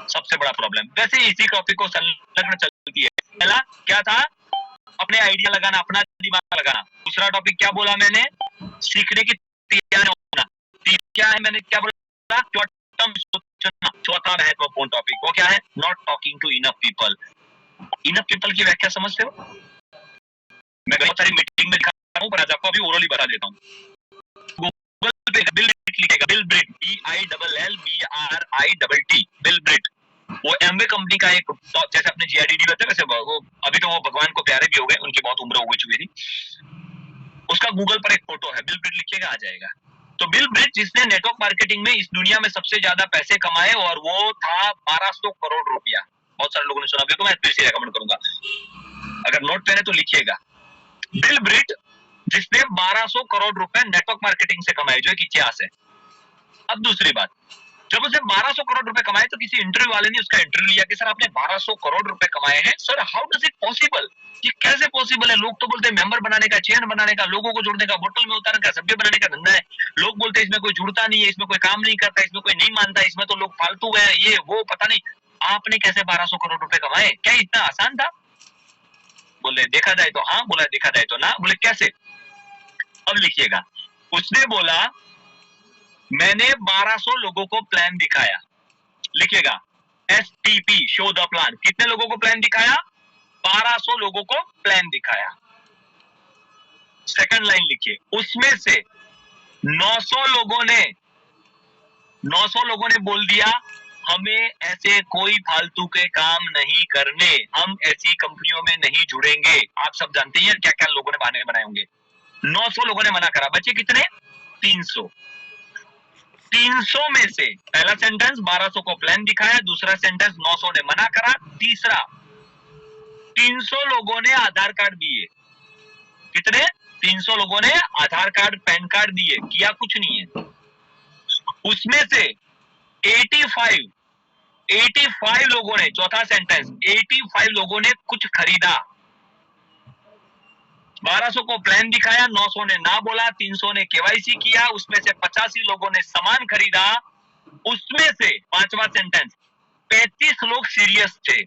सबसे बड़ा प्रॉब्लम। वैसे इसी टॉपिक को संलग्न चलती है। पहला क्या था? अपने आइडिया लगाना, अपना दिमाग लगाना। दूसरा टॉपिक क्या बोला मैंने? सीखने की तैयार होना। क्या है मैंने क्या बोला? शॉर्ट टर्म सोचना। चौथा महत्वपूर्ण टॉपिक वो क्या है? Not talking to enough people. Enough people की व्याख्या समझते हो? मैं बहुत सारी मीटिंग में दिखा रहा हूँ, पर आज आपको अभी ओरली बता देता हूँ। गूगल पे बिल ब्रिट लिखेगा, Bill Britt, BILLBRITT, Bill Britt. वो एमवे कंपनी का एक, जैसे अपने GRDD होते हैं वैसे वो, अभी तो वो भगवान को प्यारे भी हो गए, उनकी बहुत उम्र हो चुकी थी। उसका गूगल पर एक फोटो है, बिल ब्रिट लिखिएगा, आ जाएगा। तो बिल ब्रिट जिसने नेटवर्क मार्केटिंग में इस दुनिया में सबसे ज्यादा पैसे कमाए, और वो था 1200 करोड़ रुपया। बहुत सारे लोगों ने सुना भी होगा, मैं फिर से रेकमेंड करूंगा, अगर नोट पे है तो लिखिएगा। बिल ब्रिट जिसने 1200 करोड़ रुपए नेटवर्क मार्केटिंग से कमाए, जो एक इतिहास है। अब दूसरी बात, जब उसने 1200 करोड़ रुपए कमाए तो किसी इंटरव्यू वाले ने उसका इंटरव्यू लिया कि सर आपने 1200 करोड़ रुपए कमाए हैं, sir how does it possible? ये कैसे पॉसिबल है? लोग तो बोलते हैं मेंबर बनाने का, चेन बनाने का, लोगों को जोड़ने का, बोतल में उतारने का, सभ्य बनाने का धंधा है। लोग बोलते हैं इसमें कोई जुड़ता नहीं है, इसमें कोई काम नहीं करता, इसमें कोई नहीं मानता, इसमें तो लोग फालतू है, ये वो पता नहीं। आपने कैसे 1200 करोड़ रुपए कमाए? क्या इतना आसान था? बोले देखा जाए तो हाँ, बोला देखा जाए तो ना। बोले कैसे? अब लिखिएगा। उसने बोला मैंने 1200 लोगों को प्लान दिखाया। लिखिएगा, STP, शो द प्लान। कितने लोगों को प्लान दिखाया? 1200 लोगों को प्लान दिखाया। सेकंड लाइन लिखिए, उसमें से 900 लोगों ने बोल दिया हमें ऐसे कोई फालतू के काम नहीं करने, हम ऐसी कंपनियों में नहीं जुड़ेंगे। आप सब जानते हैं क्या क्या लोगों ने बहाने बनाए होंगे। 900 लोगों ने मना करा, बचे कितने? 300। 300 में से पहला सेंटेंस 1200 को प्लान दिखाया, दूसरा सेंटेंस 900 ने मना करा, तीसरा 300 लोगों ने आधार कार्ड दिए। कितने? 300 लोगों ने आधार कार्ड, पैन कार्ड दिए, किया कुछ नहीं है। उसमें से 85 लोगों ने, चौथा सेंटेंस, 85 लोगों ने कुछ खरीदा। 1200 को प्लान दिखाया, 900 ने ना बोला, 300 ने KYC किया, उसमें से 85 लोगों ने सामान खरीदा। उसमें से पांचवा सेंटेंस, 35 लोग सीरियस थे।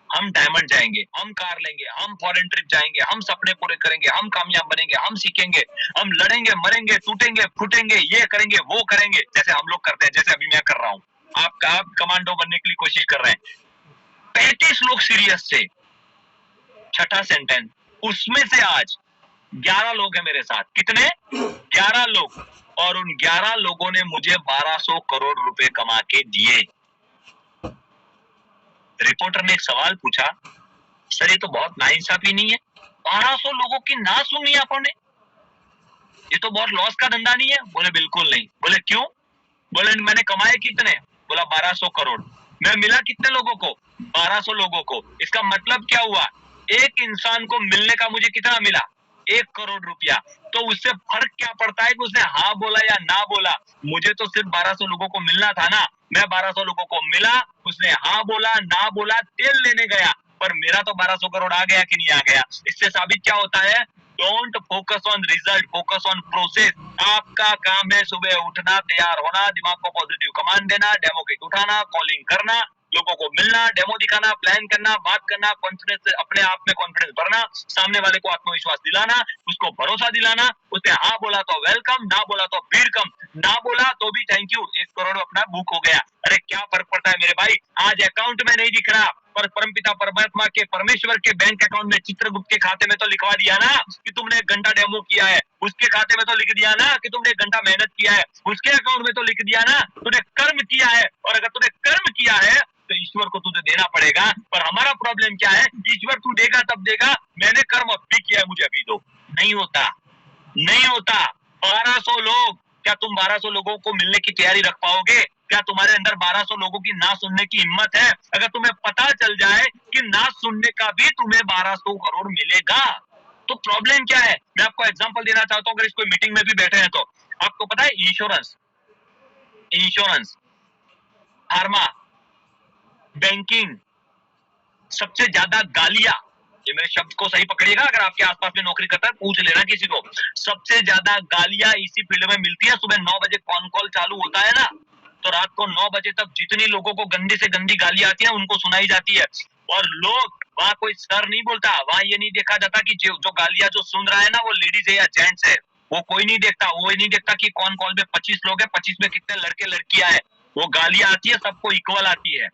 हम डायमंड जाएंगे, हम कार लेंगे, हम फॉरेन ट्रिप जाएंगे, हम सपने पूरे करेंगे, हम कामयाब बनेंगे, हम सीखेंगे, हम लड़ेंगे, मरेंगे, टूटेंगे, फूटेंगे, ये करेंगे, वो करेंगे, जैसे हम लोग करते हैं, जैसे अभी मैं कर रहा हूँ। आप कमांडो बनने के लिए कोशिश कर रहे हैं। 35 लोग सीरियस थे, छठा सेंटेंस, उसमें से आज 11 लोग हैं मेरे साथ। कितने? 11 लोग। और उन 11 लोगों ने मुझे 1200 करोड़ रुपए कमा के दिए। रिपोर्टर ने एक सवाल पूछा, सर ये तो बहुत नाइंसाफी नहीं है? 1200 लोगों की ना सुनी आपने? ये तो बहुत लॉस का धंधा नहीं है? बोले बिल्कुल नहीं। बोले क्यों? बोले मैंने कमाए कितने? बोला 1200 करोड़। मैं मिला कितने लोगों को? 1200 लोगों को। इसका मतलब क्या हुआ? एक इंसान को मिलने का मुझे कितना मिला? 1 करोड़ रुपया। तो उससे फर्क क्या पड़ता है कि उसने हाँ बोला या ना बोला? मुझे तो सिर्फ 1200 लोगों को मिलना था ना। मैं 1200 लोगों को मिला, उसने हाँ बोला ना बोला, तेल लेने गया, पर मेरा तो 1200 करोड़ आ गया कि नहीं आ गया? इससे साबित क्या होता है? Don't focus on result, focus on process. आपका काम है सुबह उठना, तैयार होना, दिमाग को पॉजिटिव कमांड देना, डेमो किट उठाना, कॉलिंग करना, लोगों को मिलना, डेमो दिखाना, प्लान करना, बात करना, कॉन्फिडेंस, अपने आप में कॉन्फिडेंस भरना, सामने वाले को आत्मविश्वास दिलाना, उसको भरोसा दिलाना। उसने हाँ बोला तो वेलकम, ना बोला तो वेलकम, ना बोला तो भी थैंक यू। 1 करोड़ अपना बुक हो गया। अरे क्या फर्क पड़ता है मेरे भाई? आज अकाउंट में नहीं दिख रहा, पर परमपिता परमात्मा के, परमेश्वर के बैंक अकाउंट में, चित्रगुप्त के खाते में तो लिखवा दिया ना कि तुमने 1 घंटा डेमो किया है। उसके खाते में तो लिख दिया ना कि तुमने 1 घंटा मेहनत किया है। उसके अकाउंट में तो लिख दिया ना तूने कर्म किया है। और अगर तूने कर्म किया है तो ईश्वर को तुझे देना पड़ेगा। पर हमारा प्रॉब्लम क्या है? ईश्वर तू देगा तब देगा, मैंने कर्म अब भी किया है, मुझे अभी दो। नहीं होता, नहीं होता। 1200 लोग, क्या तुम 1200 लोगों को मिलने की तैयारी रख पाओगे? क्या तुम्हारे अंदर 1200 लोगों की ना सुनने की हिम्मत है? अगर तुम्हें पता चल जाए कि ना सुनने का भी तुम्हें 1200 करोड़ मिलेगा, तो प्रॉब्लम क्या है? मैं आपको एग्जांपल देना चाहता हूं, अगर इसको मीटिंग में भी बैठे हैं तो आपको पता है इंश्योरेंस, इंश्योरेंस, फार्मा, बैंकिंग, सबसे ज्यादा गालियां, ये मेरे शब्द को सही पकड़िएगा, अगर आपके आसपास में नौकरी करता है पूछ लेना किसी को, सबसे ज्यादा गालियां इसी फील्ड में मिलती है। सुबह 9 बजे कॉन कॉल चालू होता है ना, तो रात को 9 बजे तक जितनी लोगों को गंदी से गंदी गालियां आती है उनको सुनाई जाती है। और लोग वहां कोई सर नहीं बोलता, वहां ये नहीं देखा जाता कि जो गालियां जो सुन रहा है ना वो लेडीज है या जेंट्स है। वो कोई नहीं देखता, वो नहीं देखता कि कौन कॉल में 25 लोग है, 25 में कितने लड़के लड़कियां है। वो गालियां आती है, सबको इक्वल आती है।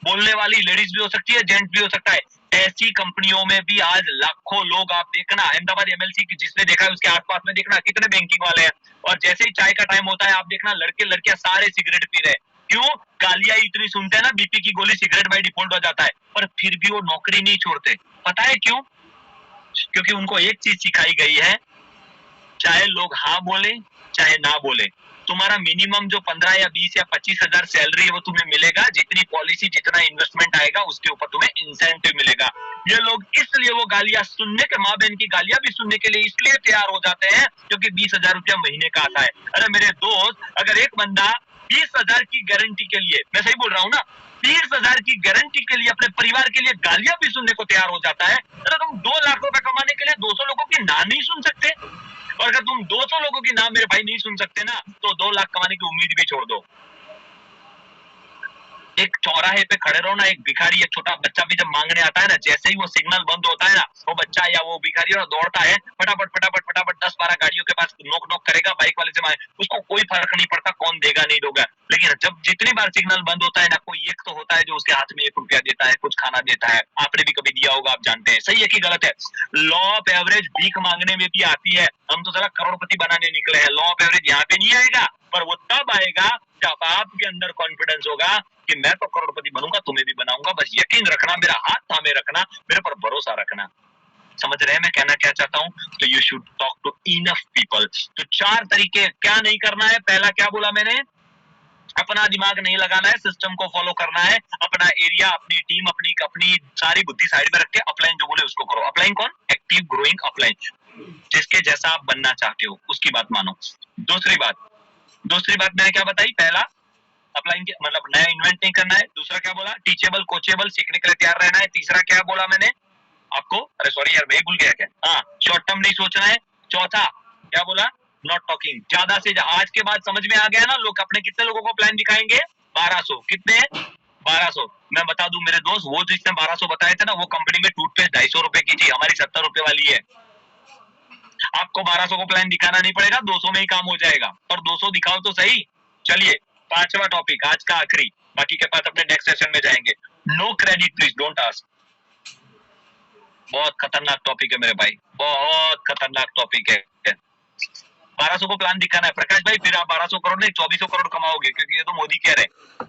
बोलने वाली लेडीज भी हो सकती है, जेंट्स भी हो सकता है। ऐसी कंपनियों में भी आज लाखों लोग, आप देखना अहमदाबाद एमएलसी की जिसने देखा है उसके आसपास में देखना कितने बैंकिंग वाले हैं। और जैसे ही चाय का टाइम होता है आप देखना लड़के लड़कियां सारे सिगरेट पी रहे हैं। क्यों? गालियां इतनी सुनते हैं ना, बीपी की गोली सिगरेट बाय डिफॉल्ट हो जाता है, पर फिर भी वो नौकरी नहीं छोड़ते। पता है क्यों? क्योंकि उनको एक चीज सिखाई गई है, चाहे लोग हाँ बोले चाहे ना बोले, तुम्हारा मिनिमम जो 15 या 20 या 25 हजार सैलरी है वो तुम्हें मिलेगा। जितनी पॉलिसी, जितना इन्वेस्टमेंट आएगा उसके ऊपर तुम्हें इंसेंटिव मिलेगा। ये लोग इसलिए वो गालियां सुनने के, माँ बहन की गालियां भी सुनने के लिए इसलिए तैयार हो जाते हैं क्योंकि 20,000 रुपया महीने का आता है। अरे मेरे दोस्त, अगर एक बंदा 20,000 की गारंटी के लिए, मैं सही बोल रहा हूँ ना, 20,000 की गारंटी के लिए अपने परिवार के लिए गालियां भी सुनने को तैयार हो जाता है, अरे तुम 2 लाख रुपए कमाने के लिए 200 लोगों की ना नहीं सुन सकते? और अगर तुम 200 लोगों की नाम मेरे भाई नहीं सुन सकते ना, तो 2 लाख कमाने की उम्मीद भी छोड़ दो। एक चौराहे पे खड़े रहो ना, एक भिखारी, एक छोटा बच्चा भी जब मांगने आता है ना, जैसे ही वो सिग्नल बंद होता है ना, वो बच्चा या वो भिखारी ना दौड़ता है, फटाफट फटाफट फटाफट 10-12 गाड़ियों के पास नोक नोक करेगा, बाइक वाले से मांगे, उसको कोई फर्क नहीं पड़ता कौन देगा नहीं देगा। लेकिन जब जितनी बार सिग्नल बंद होता है ना, कोई एक तो होता है जो उसके हाथ में 1 रुपया देता है, कुछ खाना देता है। आपने भी कभी दिया होगा, आप जानते हैं सही है कि गलत है। लॉ ऑफ एवरेज भीख मांगने में भी आती है। हम तो जरा करोड़पति बनाने निकले हैं, लॉ ऑफ एवरेज यहाँ पे नहीं आएगा, पर वो तब आएगा जब आपके अंदर कॉन्फिडेंस होगा कि मैं तो करोड़पति बनूंगा, तुम्हें भी बनाऊंगा, बस यकीन रखना, मेरा हाथ थामे रखना, मेरे पर भरोसा रखना। समझ रहे हैं मैं कहना क्या चाहता हूं? तो you should talk to enough people. तो 4 तरीके, क्या नहीं करना है? पहला क्या बोला मैंने? अपना दिमाग नहीं लगाना है, सिस्टम को फॉलो करना है, अपना एरिया, अपनी टीम, अपनी अपनी सारी बुद्धि साइड में रख के अपलाइन जो बोले उसको करो। अपलाइन कौन? एक्टिव ग्रोइंग अपलाइन, जिसके जैसा आप बनना चाहते हो उसकी बात मानो। दूसरी बात मैंने क्या बताई? पहला अपलाइन मतलब नया इन्वेंट नहीं करना है। दूसरा क्या बोला? टीचेबल, कोचेबल, सीखने के लिए तैयार रहना है। तीसरा क्या बोला मैंने आपको? अरे सॉरी यार, मैं भूल गया क्या? हाँ, शॉर्ट टर्म नहीं सोचना है। चौथा क्या बोला? नॉट टॉकिंग, ज्यादा से आज के बाद समझ में आ गया ना? लोग अपने कितने लोगों को प्लान दिखाएंगे? 1200। कितने? 1200। मैं बता दूं मेरे दोस्त, वो जिसने 1200 बताए थे ना, वो कंपनी में टूथपेस्ट 250 रुपए की थी, हमारी 70 रुपए वाली है। आपको 1200 को प्लान दिखाना नहीं पड़ेगा, 200 में ही काम हो जाएगा, पर 200 दिखाओ तो सही। चलिए, पांचवा टॉपिक आज का आखिरी, बाकी के पास अपने नेक्स्ट सेशन में जाएंगे। No credit please don't ask. बहुत खतरनाक टॉपिक है मेरे भाई, बहुत खतरनाक टॉपिक है। 1200 को प्लान दिखाना है प्रकाश भाई, फिर आप 1200 करोड़ नहीं 2400 करोड़ कमाओगे, क्योंकि ये तो मोदी कह रहे हैं।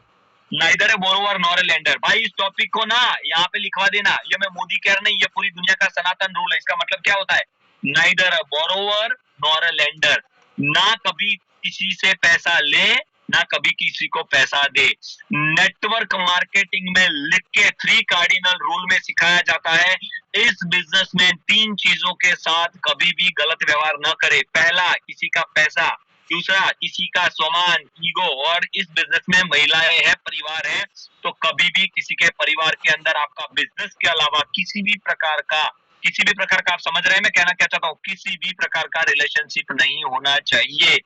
Neither A borrower nor a lender. भाई इस टॉपिक को ना यहाँ पे लिखवा देना, ये मैं मोदी कह रहा नहीं, ये पूरी दुनिया का सनातन रूल है। इसका मतलब क्या होता है? Neither A borrower nor a lender. ना कभी किसी से पैसा ले, ना कभी किसी को पैसा दे। नेटवर्क मार्केटिंग में लिख के 3 कार्डिनल रूल में सिखाया जाता है, इस बिजनेस में 3 चीजों के साथ कभी भी गलत व्यवहार न करे। पहला, किसी का पैसा। दूसरा, किसी का सामान, ईगो। और इस बिजनेस में महिलाएं हैं, परिवार है, तो कभी भी किसी के परिवार के अंदर आपका बिजनेस के अलावा किसी भी प्रकार का आप समझ रहे हैं मैं कहना क्या चाहता हूँ, किसी भी प्रकार का रिलेशनशिप नहीं होना चाहिए।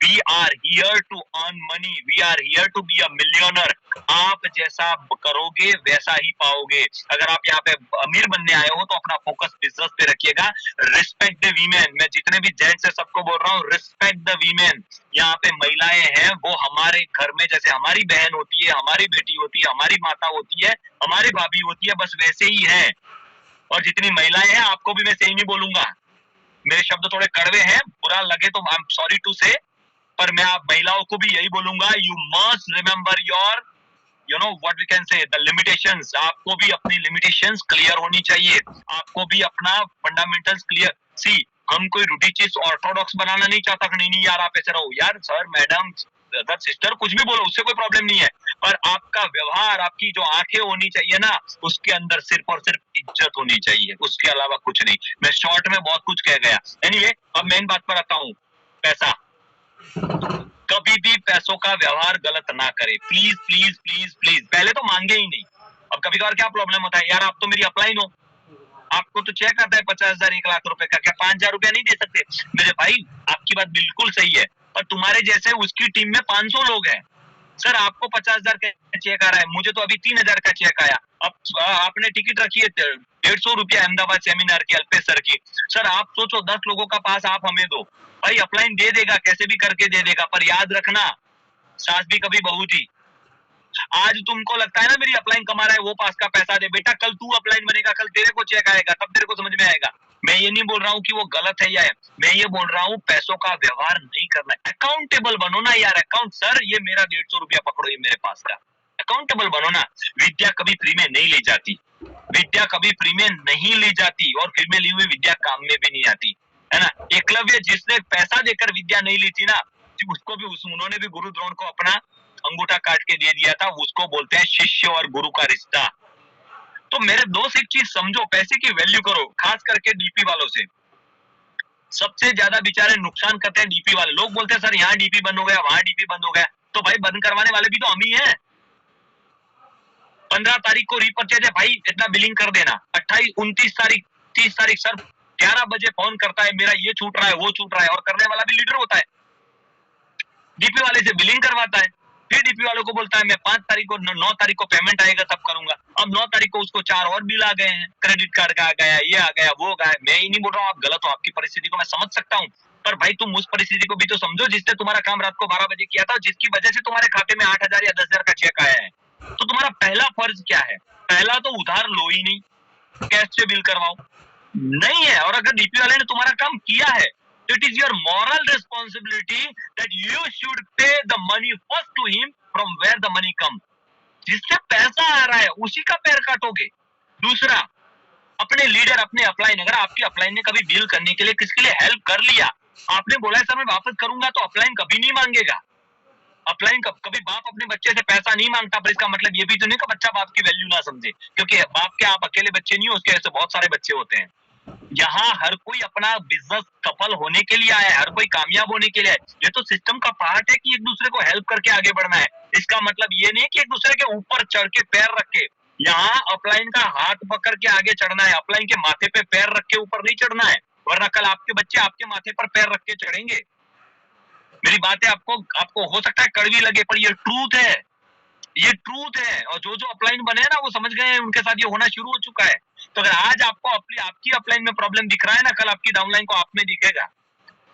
We are here to earn money, we are here to be a millionaire. आप जैसा करोगे वैसा ही पाओगे। अगर आप यहाँ पे अमीर बनने आए हो तो अपना फोकस बिजनेस पे रखिएगा। Respect the women. मैं जितने भी जेंट्स है सबको बोल रहा हूँ, रिस्पेक्ट द वीमेन। यहाँ पे महिलाएं हैं, वो हमारे घर में जैसे हमारी बहन होती है, हमारी बेटी होती है, हमारी माता होती है, हमारी भाभी होती है, बस वैसे ही है। और जितनी महिलाएं हैं, आपको भी मैं सेम ही बोलूंगा। मेरे शब्द थोड़े कड़वे हैं, बुरा लगे तो आई एम सॉरी टू से, पर मैं आप महिलाओं को भी यही बोलूंगा, you must remember your what we can say the limitations. आपको भी अपनी लिमिटेशंस क्लियर होनी चाहिए, आपको भी अपना फंडामेंटल्स क्लियर। सी, हम कोई रूटी चीज ऑर्थोडॉक्स बनाना नहीं चाहता कि नहीं यार आप ऐसे रहो, यार सर मैडम ब्रदर सिस्टर कुछ भी बोलो, उससे कोई प्रॉब्लम नहीं है, पर आपका व्यवहार, आपकी जो आंखें होनी चाहिए ना, उसके अंदर सिर्फ और सिर्फ इज्जत होनी चाहिए, उसके अलावा कुछ नहीं। मैं शॉर्ट में बहुत कुछ कह गया। एनीवे, अब मेन बात पर आता हूँ। पैसा, कभी भी पैसों का व्यवहार गलत ना करे, प्लीज प्लीज प्लीज प्लीज। पहले तो मांगे ही नहीं। अब कभी कभार क्या प्रॉब्लम होता है, यार आप तो मेरी अपलाइन हो, आपको तो चेक आता है 50,000 1 लाख रुपए का, क्या 5,000 रुपया नहीं दे सकते? मेरे भाई आपकी बात बिल्कुल सही है, पर तुम्हारे जैसे उसकी टीम में 500 लोग हैं। सर आपको 50,000 का चेक आ रहा है, मुझे तो अभी 3,000 का चेक आया। अब आपने टिकट रखी है 150 रुपया अहमदाबाद सेमिनार की, अल्पेश सर की। सर आप सोचो 10 लोगों का पास आप हमें दो, भाई अपलाइन दे देगा, कैसे भी करके दे देगा, पर याद रखना सास भी कभी बहू जी। आज तुमको लगता है ना मेरी अपलाइन कमा रहा है, वो पास का पैसा दे, बेटा कल तू अपलाइन बनेगा, कल तेरे को चेक आएगा, तब तेरे को समझ में आएगा। मैं ये नहीं बोल रहा हूँ कि वो गलत है या है, मैं ये बोल रहा हूँ पैसों का व्यवहार नहीं करना है। अकाउंटेबल बनो ना यार। अकाउंट, सर ये मेरा 150 रुपया पकड़ो, ये मेरे पास का। अकाउंटेबल बनो ना। विद्या कभी फ्री में नहीं ली जाती, विद्या कभी फ्री में नहीं ली जाती, और फ्री में ली हुई विद्या काम में भी नहीं आती, है ना। एकलव्य जिसने पैसा देकर विद्या नहीं ली थी ना, उसको भी उन्होंने भी गुरु द्रोण को अपना अंगूठा काट के दे दिया था। उसको बोलते हैं शिष्य और गुरु का रिश्ता। तो मेरे दोस्त एक चीज समझो, पैसे की वैल्यू करो, खास करके डीपी वालों से। सबसे ज्यादा बेचारे नुकसान करते हैं डीपी वाले। लोग बोलते हैं सर यहाँ डीपी बंद हो गया, वहां डीपी बंद हो गया, तो भाई बंद करवाने वाले भी तो हम ही हैं। 15 तारीख को रीपर्चेज है भाई, इतना बिलिंग कर देना। 28, 29 तारीख, 30 तारीख सर 11 बजे फोन करता है, मेरा ये छूट रहा है, वो छूट रहा है, और करने वाला भी लीडर होता है। डीपी वाले से बिलिंग करवाता है, फिर डीपी वालों को बोलता है मैं 5 तारीख को 9 तारीख को पेमेंट आएगा तब करूंगा। अब 9 तारीख को उसको 4 और बिल आ गए हैं, क्रेडिट कार्ड का आ गया, ये आ गया, वो आ गया। मैं ही नहीं बोल रहा हूँ आप गलत हो, आपकी परिस्थिति को मैं समझ सकता हूँ, पर भाई तुम उस परिस्थिति को भी तो समझो जिसने तुम्हारा काम रात को 12 बजे किया था, जिसकी वजह से तुम्हारे खाते में 8,000 या 10,000 का चेक आया है। तो तुम्हारा पहला फर्ज क्या है? पहला तो उधार लो ही नहीं, कैश से बिल करवाओ नहीं है। और अगर डीपी वाले ने तुम्हारा काम किया है, it is your moral responsibility that you should pay the money first to him from where the money come. जिससे पैसा आ रहा है उसी का पैर काटोगे। दूसरा, अपने लीडर, अपने अपलाइन, अगर आपकी अपलाइन ने कभी डील करने के लिए किसके लिए हेल्प कर लिया, आपने बोला है सर मैं वापस करूंगा, तो अपलाइन कभी नहीं मांगेगा। अपलाइन कभी बाप अपने बच्चे से पैसा नहीं मांगता, पर इसका मतलब ये भी तो नहीं कि बच्चा बाप की वैल्यू ना समझे, क्योंकि बाप के आप अकेले बच्चे नहीं हो, उसके ऐसे बहुत सारे बच्चे होते हैं। यहाँ हर कोई अपना बिजनेस सफल होने के लिए आया है, हर कोई कामयाब होने के लिए है। ये तो सिस्टम का पार्ट है कि एक दूसरे को हेल्प करके आगे बढ़ना है। इसका मतलब ये नहीं कि एक दूसरे के ऊपर चढ़ के पैर रख के, यहाँ अपलाइन का हाथ पकड़ के आगे चढ़ना है, अपलाइन के माथे पे पैर रख के ऊपर नहीं चढ़ना है, वरना कल आपके बच्चे आपके माथे पर पैर रख के चढ़ेंगे। मेरी बातें आपको हो सकता है कड़वी लगे, पर ये ट्रूथ है। ये ट्रूथ है, और जो जो अपलाइन बने हैं ना वो समझ गए हैं, उनके साथ ये होना शुरू हो चुका है। तो अगर आज आपको आपकी अपलाइन में प्रॉब्लम दिख रहा है ना, कल आपकी डाउनलाइन को आप में दिखेगा।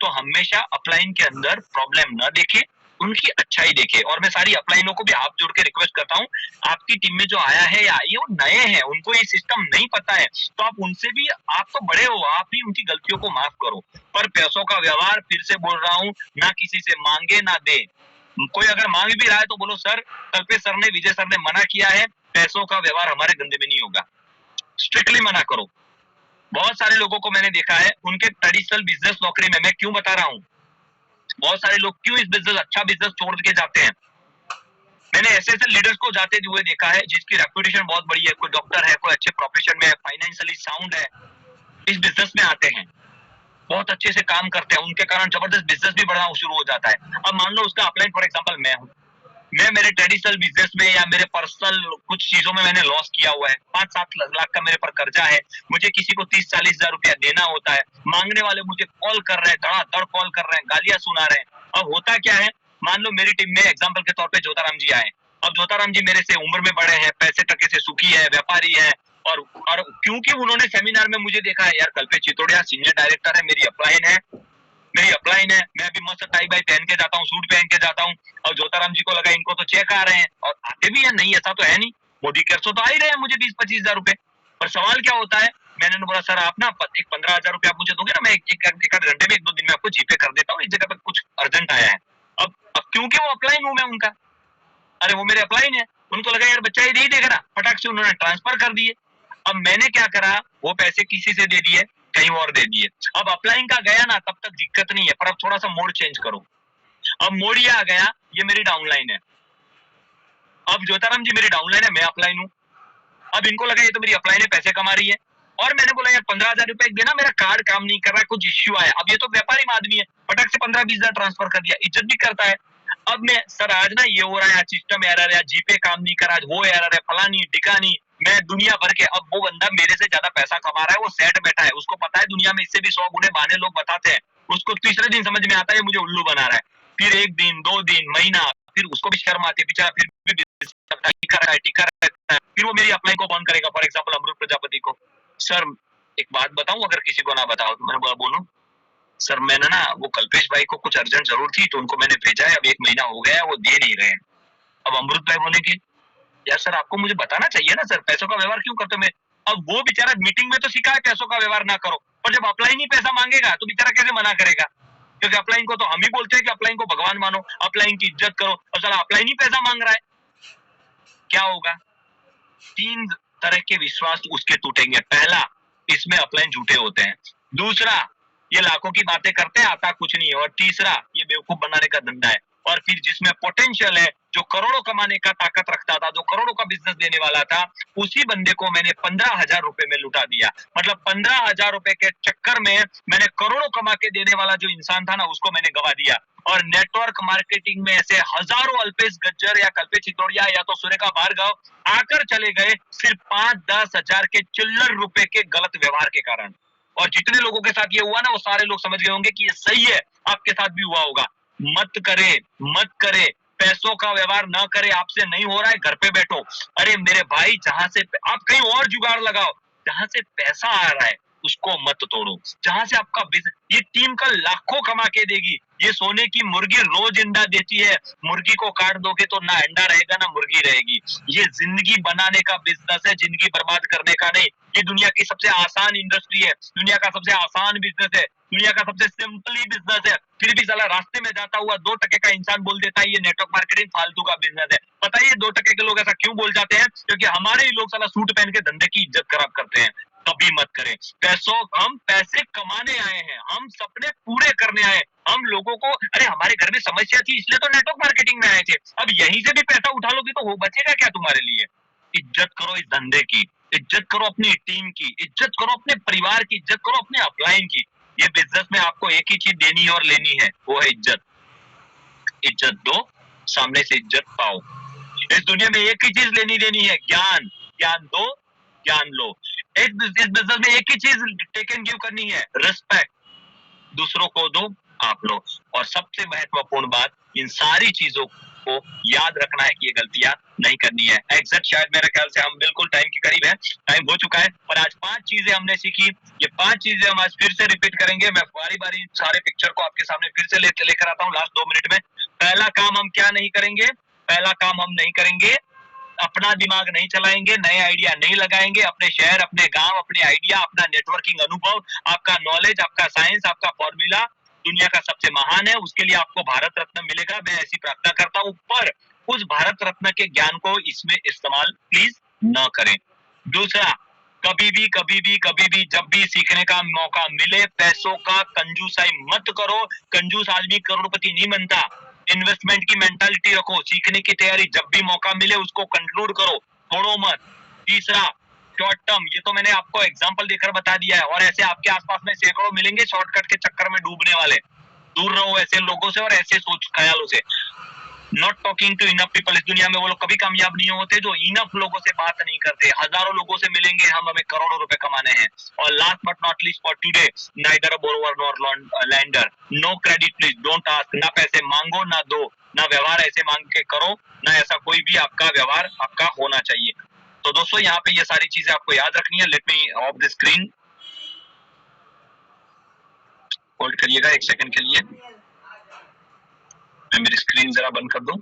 तो हमेशा अपलाइन के अंदर प्रॉब्लम ना देखे, उनकी अच्छाई देखे। और मैं सारी अपलाइनों को भी हाथ जोड़ के रिक्वेस्ट करता हूँ, आपकी टीम में जो आया है या आई है वो नए हैं, उनको ये सिस्टम नहीं पता है, तो आप उनसे भी, आप तो बड़े हो, आप भी उनकी गलतियों को माफ करो। पर पैसों का व्यवहार, फिर से बोल रहा हूँ, ना किसी से मांगे ना दे। कोई अगर मांग भी रहा है तो बोलो सर, कल पे सर ने, विजय सर ने मना किया है, पैसों का व्यवहार हमारे धंधे में नहीं होगा, स्ट्रिक्टली मना करो। बहुत सारे लोगों को मैंने देखा है, उनके ट्रेडिशनल बिजनेस नौकरी में, मैं क्यों बता रहा हूँ, बहुत सारे लोग क्यों इस बिजनेस, अच्छा बिजनेस छोड़ के जाते हैं। मैंने ऐसे ऐसे लीडर्स को जाते हुए देखा है जिसकी रेपुटेशन बहुत बड़ी है, कोई डॉक्टर है, कोई अच्छे प्रोफेशन में है, फाइनेंशियली साउंड है, इस बिजनेस में आते हैं, बहुत अच्छे से काम करते हैं, उनके कारण जबरदस्त बिजनेस भी बढ़ना शुरू हो जाता है। अब मान लो उसका अपलाइन फॉर एग्जाम्पल मैं हूँ, मैं मेरे ट्रेडिशनल बिजनेस में या मेरे पर्सनल कुछ चीजों में मैंने लॉस किया हुआ है, 5-7 लाख का मेरे पर कर्जा है, मुझे किसी को 30-40 हजार रुपया देना होता है, मांगने वाले मुझे कॉल कर रहे हैं, धड़ाधड़ कॉल कर रहे हैं, गालियां सुना रहे हैं। अब होता क्या है, मान लो मेरी टीम में एग्जाम्पल के तौर पे ज्योताराम जी आए। अब ज्योताराम जी मेरे से उम्र में बड़े हैं, पैसे टके से सुखी है, व्यापारी है, और क्योंकि उन्होंने सेमिनार में मुझे देखा है, यार कल्पे चितोड़िया सीनियर डायरेक्टर है, मेरी अपलाइन है, मेरी अपलाइन है, मैं भी मस्त टाई बाई पहन के जाता हूँ, सूट पहन के जाता हूँ। और ज्योताराम जी को लगा इनको तो चेक आ रहे हैं, और आते भी है, नहीं ऐसा तो है नहीं, मोदी केयर तो आ ही रहे हैं मुझे 20-25 हजार रुपए। पर सवाल क्या होता है, मैंने बोला सर आप ना एक 15 हजार रुपए आप मुझे दोगे ना, मैं एक आध घंटे में, 1-2 दिन में आपको जीपे कर देता हूँ, इस जगह पे कुछ अर्जेंट आया है। अब क्योंकि वो अपलाइन हूँ मैं उनका, अरे वो मेरे अपलाइन है, उनको लगा यार बच्चा ये नहीं देगा ना, फटाक से उन्होंने ट्रांसफर कर दिए। अब मैंने क्या करा, वो पैसे किसी से दे दिए, कहीं और दे दिए। अब अपलाइन का गया ना, तब तक दिक्कत नहीं है, पर अब थोड़ा सा मोड चेंज करो। अब मोड ये आ गया, ये मेरी डाउनलाइन है, अब ज्योताराम जी मेरी डाउनलाइन है, मैं अपलाइन हूँ। अब इनको लगा ये तो मेरी अपलाइन है, पैसे कमा रही है, और मैंने बोला यार 15 हजार रुपए देना, मेरा कार्ड काम नहीं कर रहा है, कुछ इश्यू आया। अब ये तो व्यापारी आदमी है, फटक से 15-20 हजार ट्रांसफर कर दिया, इज्जत भी करता है। अब मैं सर आज ना ये हो रहा है, सिस्टम एरर है, जीपे काम नहीं कर रहा, वो एरर है, फलानी ढिकानी, मैं दुनिया भर के, अब वो बंदा मेरे से ज्यादा पैसा कमा रहा है, वो सेट बैठा है, उसको पता है दुनिया में इससे भी 100 गुने बहाने लोग बताते हैं, उसको तीसरे दिन समझ में आता है ये मुझे उल्लू बना रहा है। फिर 1 दिन 2 दिन महीना, फिर उसको भी शर्म आती है बेचारा, फिर भी टिका रहता है, फिर वो मेरी अप्लाई को बंद करेगा, फॉर एग्जाम्पल अमृत प्रजापति को। सर एक बात बताऊं, अगर किसी को ना बताओ तो, मैंने बोला बोलो सर, मैंने ना वो कल्पेश भाई को कुछ अर्जेंट जरूर थी तो उनको मैंने भेजा है, अब 1 महीना हो गया है, वो दे नहीं रहे हैं। अब अमृत भाई बोले कि यार सर आपको मुझे बताना चाहिए ना सर, पैसों का व्यवहार क्यों करते हो। मैं, अब वो बेचारा मीटिंग में तो सीखा है पैसों का व्यवहार ना करो, पर जब अपलाइन ही पैसा मांगेगा तो बेचारा कैसे मना करेगा, क्योंकि अपलाइन को तो हम ही बोलते हैं कि अपलाइन को भगवान मानो, अपलाइन की इज्जत करो, और साला अपलाइन ही पैसा मांग रहा है, क्या होगा। 3 तरह के विश्वास उसके टूटेंगे। पहला, इसमें अपलाइन झूठे होते हैं। दूसरा, ये लाखों की बातें करते हैं, आता कुछ नहीं है। और तीसरा, ये बेवकूफ बनाने का धंधा है। और फिर जिसमें पोटेंशियल है, जो करोड़ों कमाने का ताकत रखता था, जो करोड़ों का बिजनेस देने वाला था, उसी बंदे को मैंने 15 हजार रुपए में लुटा दिया। मतलब 15 हजार रुपए के चक्कर में मैंने करोड़ों कमा के देने वाला जो इंसान था ना, उसको मैंने गवा दिया। और नेटवर्क मार्केटिंग में ऐसे हजारों अल्पेश गज्जर या कल्पेश चितौड़िया या तो सुरेखा भार्गव आकर चले गए, सिर्फ 5-10 हजार के चिल्लर रुपए के गलत व्यवहार के कारण। और जितने लोगों के साथ ये हुआ ना, वो सारे लोग समझ गए होंगे कि ये सही है, आपके साथ भी हुआ होगा। मत करे, मत करे, पैसों का व्यवहार ना करे, आपसे नहीं हो रहा है, घर पे बैठो। अरे मेरे भाई, जहां से आप कहीं और जुगाड़ लगाओ, जहां से पैसा आ रहा है उसको मत तोड़ो। जहां से आपका बिजनेस, ये टीम का लाखों कमा के देगी, ये सोने की मुर्गी रोज अंडा देती है, मुर्गी को काट दोगे तो ना अंडा रहेगा ना मुर्गी रहेगी। ये जिंदगी बनाने का बिजनेस है, जिंदगी बर्बाद करने का नहीं। ये दुनिया की सबसे आसान इंडस्ट्री है, दुनिया का सबसे आसान बिजनेस है, दुनिया का सबसे सिंपली बिजनेस है। फिर भी साला रास्ते में जाता हुआ 2 टके का इंसान बोल देता है ये नेटवर्क मार्केटिंग फालतू का बिजनेस है। पता है ये 2 टके के लोग ऐसा क्यों बोल जाते हैं? क्योंकि हमारे ही लोग साला सूट पहन के धंधे की इज्जत खराब करते हैं। कभी मत करें। पैसों, हम पैसे कमाने आए हैं, हम सपने पूरे करने आए। हम लोगों को, अरे हमारे घर में समस्या थी इसलिए तो नेटवर्क मार्केटिंग में आए थे, अब यहीं से भी पैसा उठा लोगे तो वो बचेगा क्या तुम्हारे लिए? इज्जत करो इस धंधे की, इज्जत करो अपनी टीम की, इज्जत करो अपने परिवार की, इज्जत करो अपने अपलाइन की। ये बिजनेस में आपको एक ही चीज देनी है और लेनी है, वो है इज्जत। इज्जत दो, सामने से इज्जत पाओ। इस दुनिया में एक ही चीज लेनी देनी है, ज्ञान। ज्ञान दो, ज्ञान लो। इस बिजनेस में एक ही चीज टेक एंड गिव करनी है, रिस्पेक्ट। दूसरों को दो, आप लो। और सबसे महत्वपूर्ण बात, इन सारी चीजों आपको याद रखना है कि ये गलतियां नहीं करनी है। एग्जैक्ट शायद मेरे ख्याल से हम बिल्कुल टाइम के करीब है, टाइम हो चुका है, और आज 5 चीजें हमने सीखी। ये 5 चीजें हम आज फिर से रिपीट करेंगे। मैं बारी बारी सारे पिक्चर को आपके सामने फिर से लेकर आता हूँ लास्ट 2 मिनट में। पहला काम हम क्या नहीं करेंगे, पहला काम हम नहीं करेंगे, अपना दिमाग नहीं चलाएंगे, नए आइडिया नहीं लगाएंगे, अपने शहर, अपने गांव, अपने आइडिया, अपना नेटवर्किंग अनुभव, आपका नॉलेज, आपका साइंस, आपका फॉर्मूला दुनिया का सबसे महान है, उसके लिए आपको भारत रत्न मिलेगा। मैं ऐसी प्रार्थना करता हूं, पर उस भारत रत्न के ज्ञान को इसमें इस्तेमाल प्लीज न करें। दूसरा, कभी भी जब भी सीखने का मौका मिले, पैसों का कंजूसाई मत करो। कंजूस आदमी करोड़पति नहीं बनता। इन्वेस्टमेंट की मेंटालिटी रखो, सीखने की तैयारी, जब भी मौका मिले उसको कंक्लूड करो, छोड़ो मत। तीसरा, शॉर्ट टर्म, ये तो मैंने आपको एग्जांपल देकर बता दिया है, और ऐसे आपके आसपास में सैकड़ों मिलेंगे शॉर्टकट के चक्कर में डूबने वाले। दूर रहो ऐसे लोगों से और ऐसे सोच ख्यालों से। Not talking to enough people, इस दुनिया में वो लोग कभी कामयाब नहीं होते जो इनफ लोगों से बात नहीं करते। हजारों लोगों से मिलेंगे हम, हमें करोड़ों रुपए कमाने हैं। और last but not least for today, neither a borrower nor lender, no credit please don't ask. ना पैसे मांगो ना दो, ना व्यवहार ऐसे मांग के करो, ना ऐसा कोई भी आपका व्यवहार आपका होना चाहिए। तो दोस्तों यहाँ पे ये सारी चीजें आपको याद रखनी है। Let me of the screen, hold करिएगा 1 सेकंड के लिए, मैं मेरी स्क्रीन जरा बंद कर दूं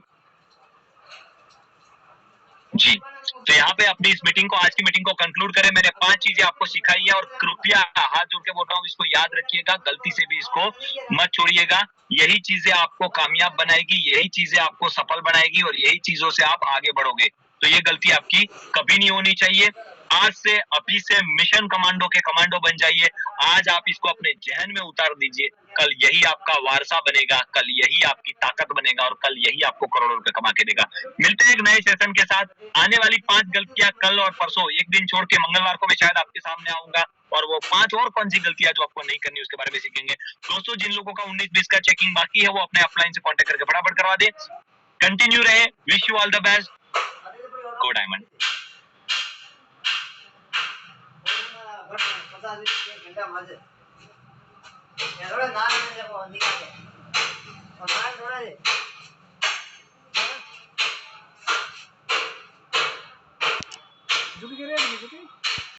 जी। तो यहाँ पे अपनी इस मीटिंग को, आज की मीटिंग को कंक्लूड करें। मैंने 5 चीजें आपको सिखाई है, और कृपया हाथ जोड़ के बोल रहा हूँ, इसको याद रखिएगा, गलती से भी इसको मत छोड़िएगा। यही चीजें आपको कामयाब बनाएगी, यही चीजें आपको सफल बनाएगी, और यही चीजों से आप आगे बढ़ोगे। तो ये गलती आपकी कभी नहीं होनी चाहिए। आज से, अभी से मिशन कमांडो के कमांडो बन जाइए। आज आप इसको अपने जहन में उतार दीजिए, कल यही आपका वारसा बनेगा, कल यही आपकी ताकत बनेगा, और कल यही आपको करोड़ों रुपए कमा के देगा। मिलते हैं एक नए सेशन के साथ। आने वाली 5 गलतियां कल और परसों, एक दिन छोड़ के मंगलवार को मैं शायद आपके सामने आऊंगा, और वो 5 और कौन सी गलतियां जो आपको नहीं करनी उसके बारे में सीखेंगे। दोस्तों, जिन लोगों का 19-20 का चेकिंग बाकी है वो अपने अपलाइन से कांटेक्ट करके फटाफट करवा दे। कंटिन्यू रहे, wish you all the best, go diamond. झुकी गिरे झुकी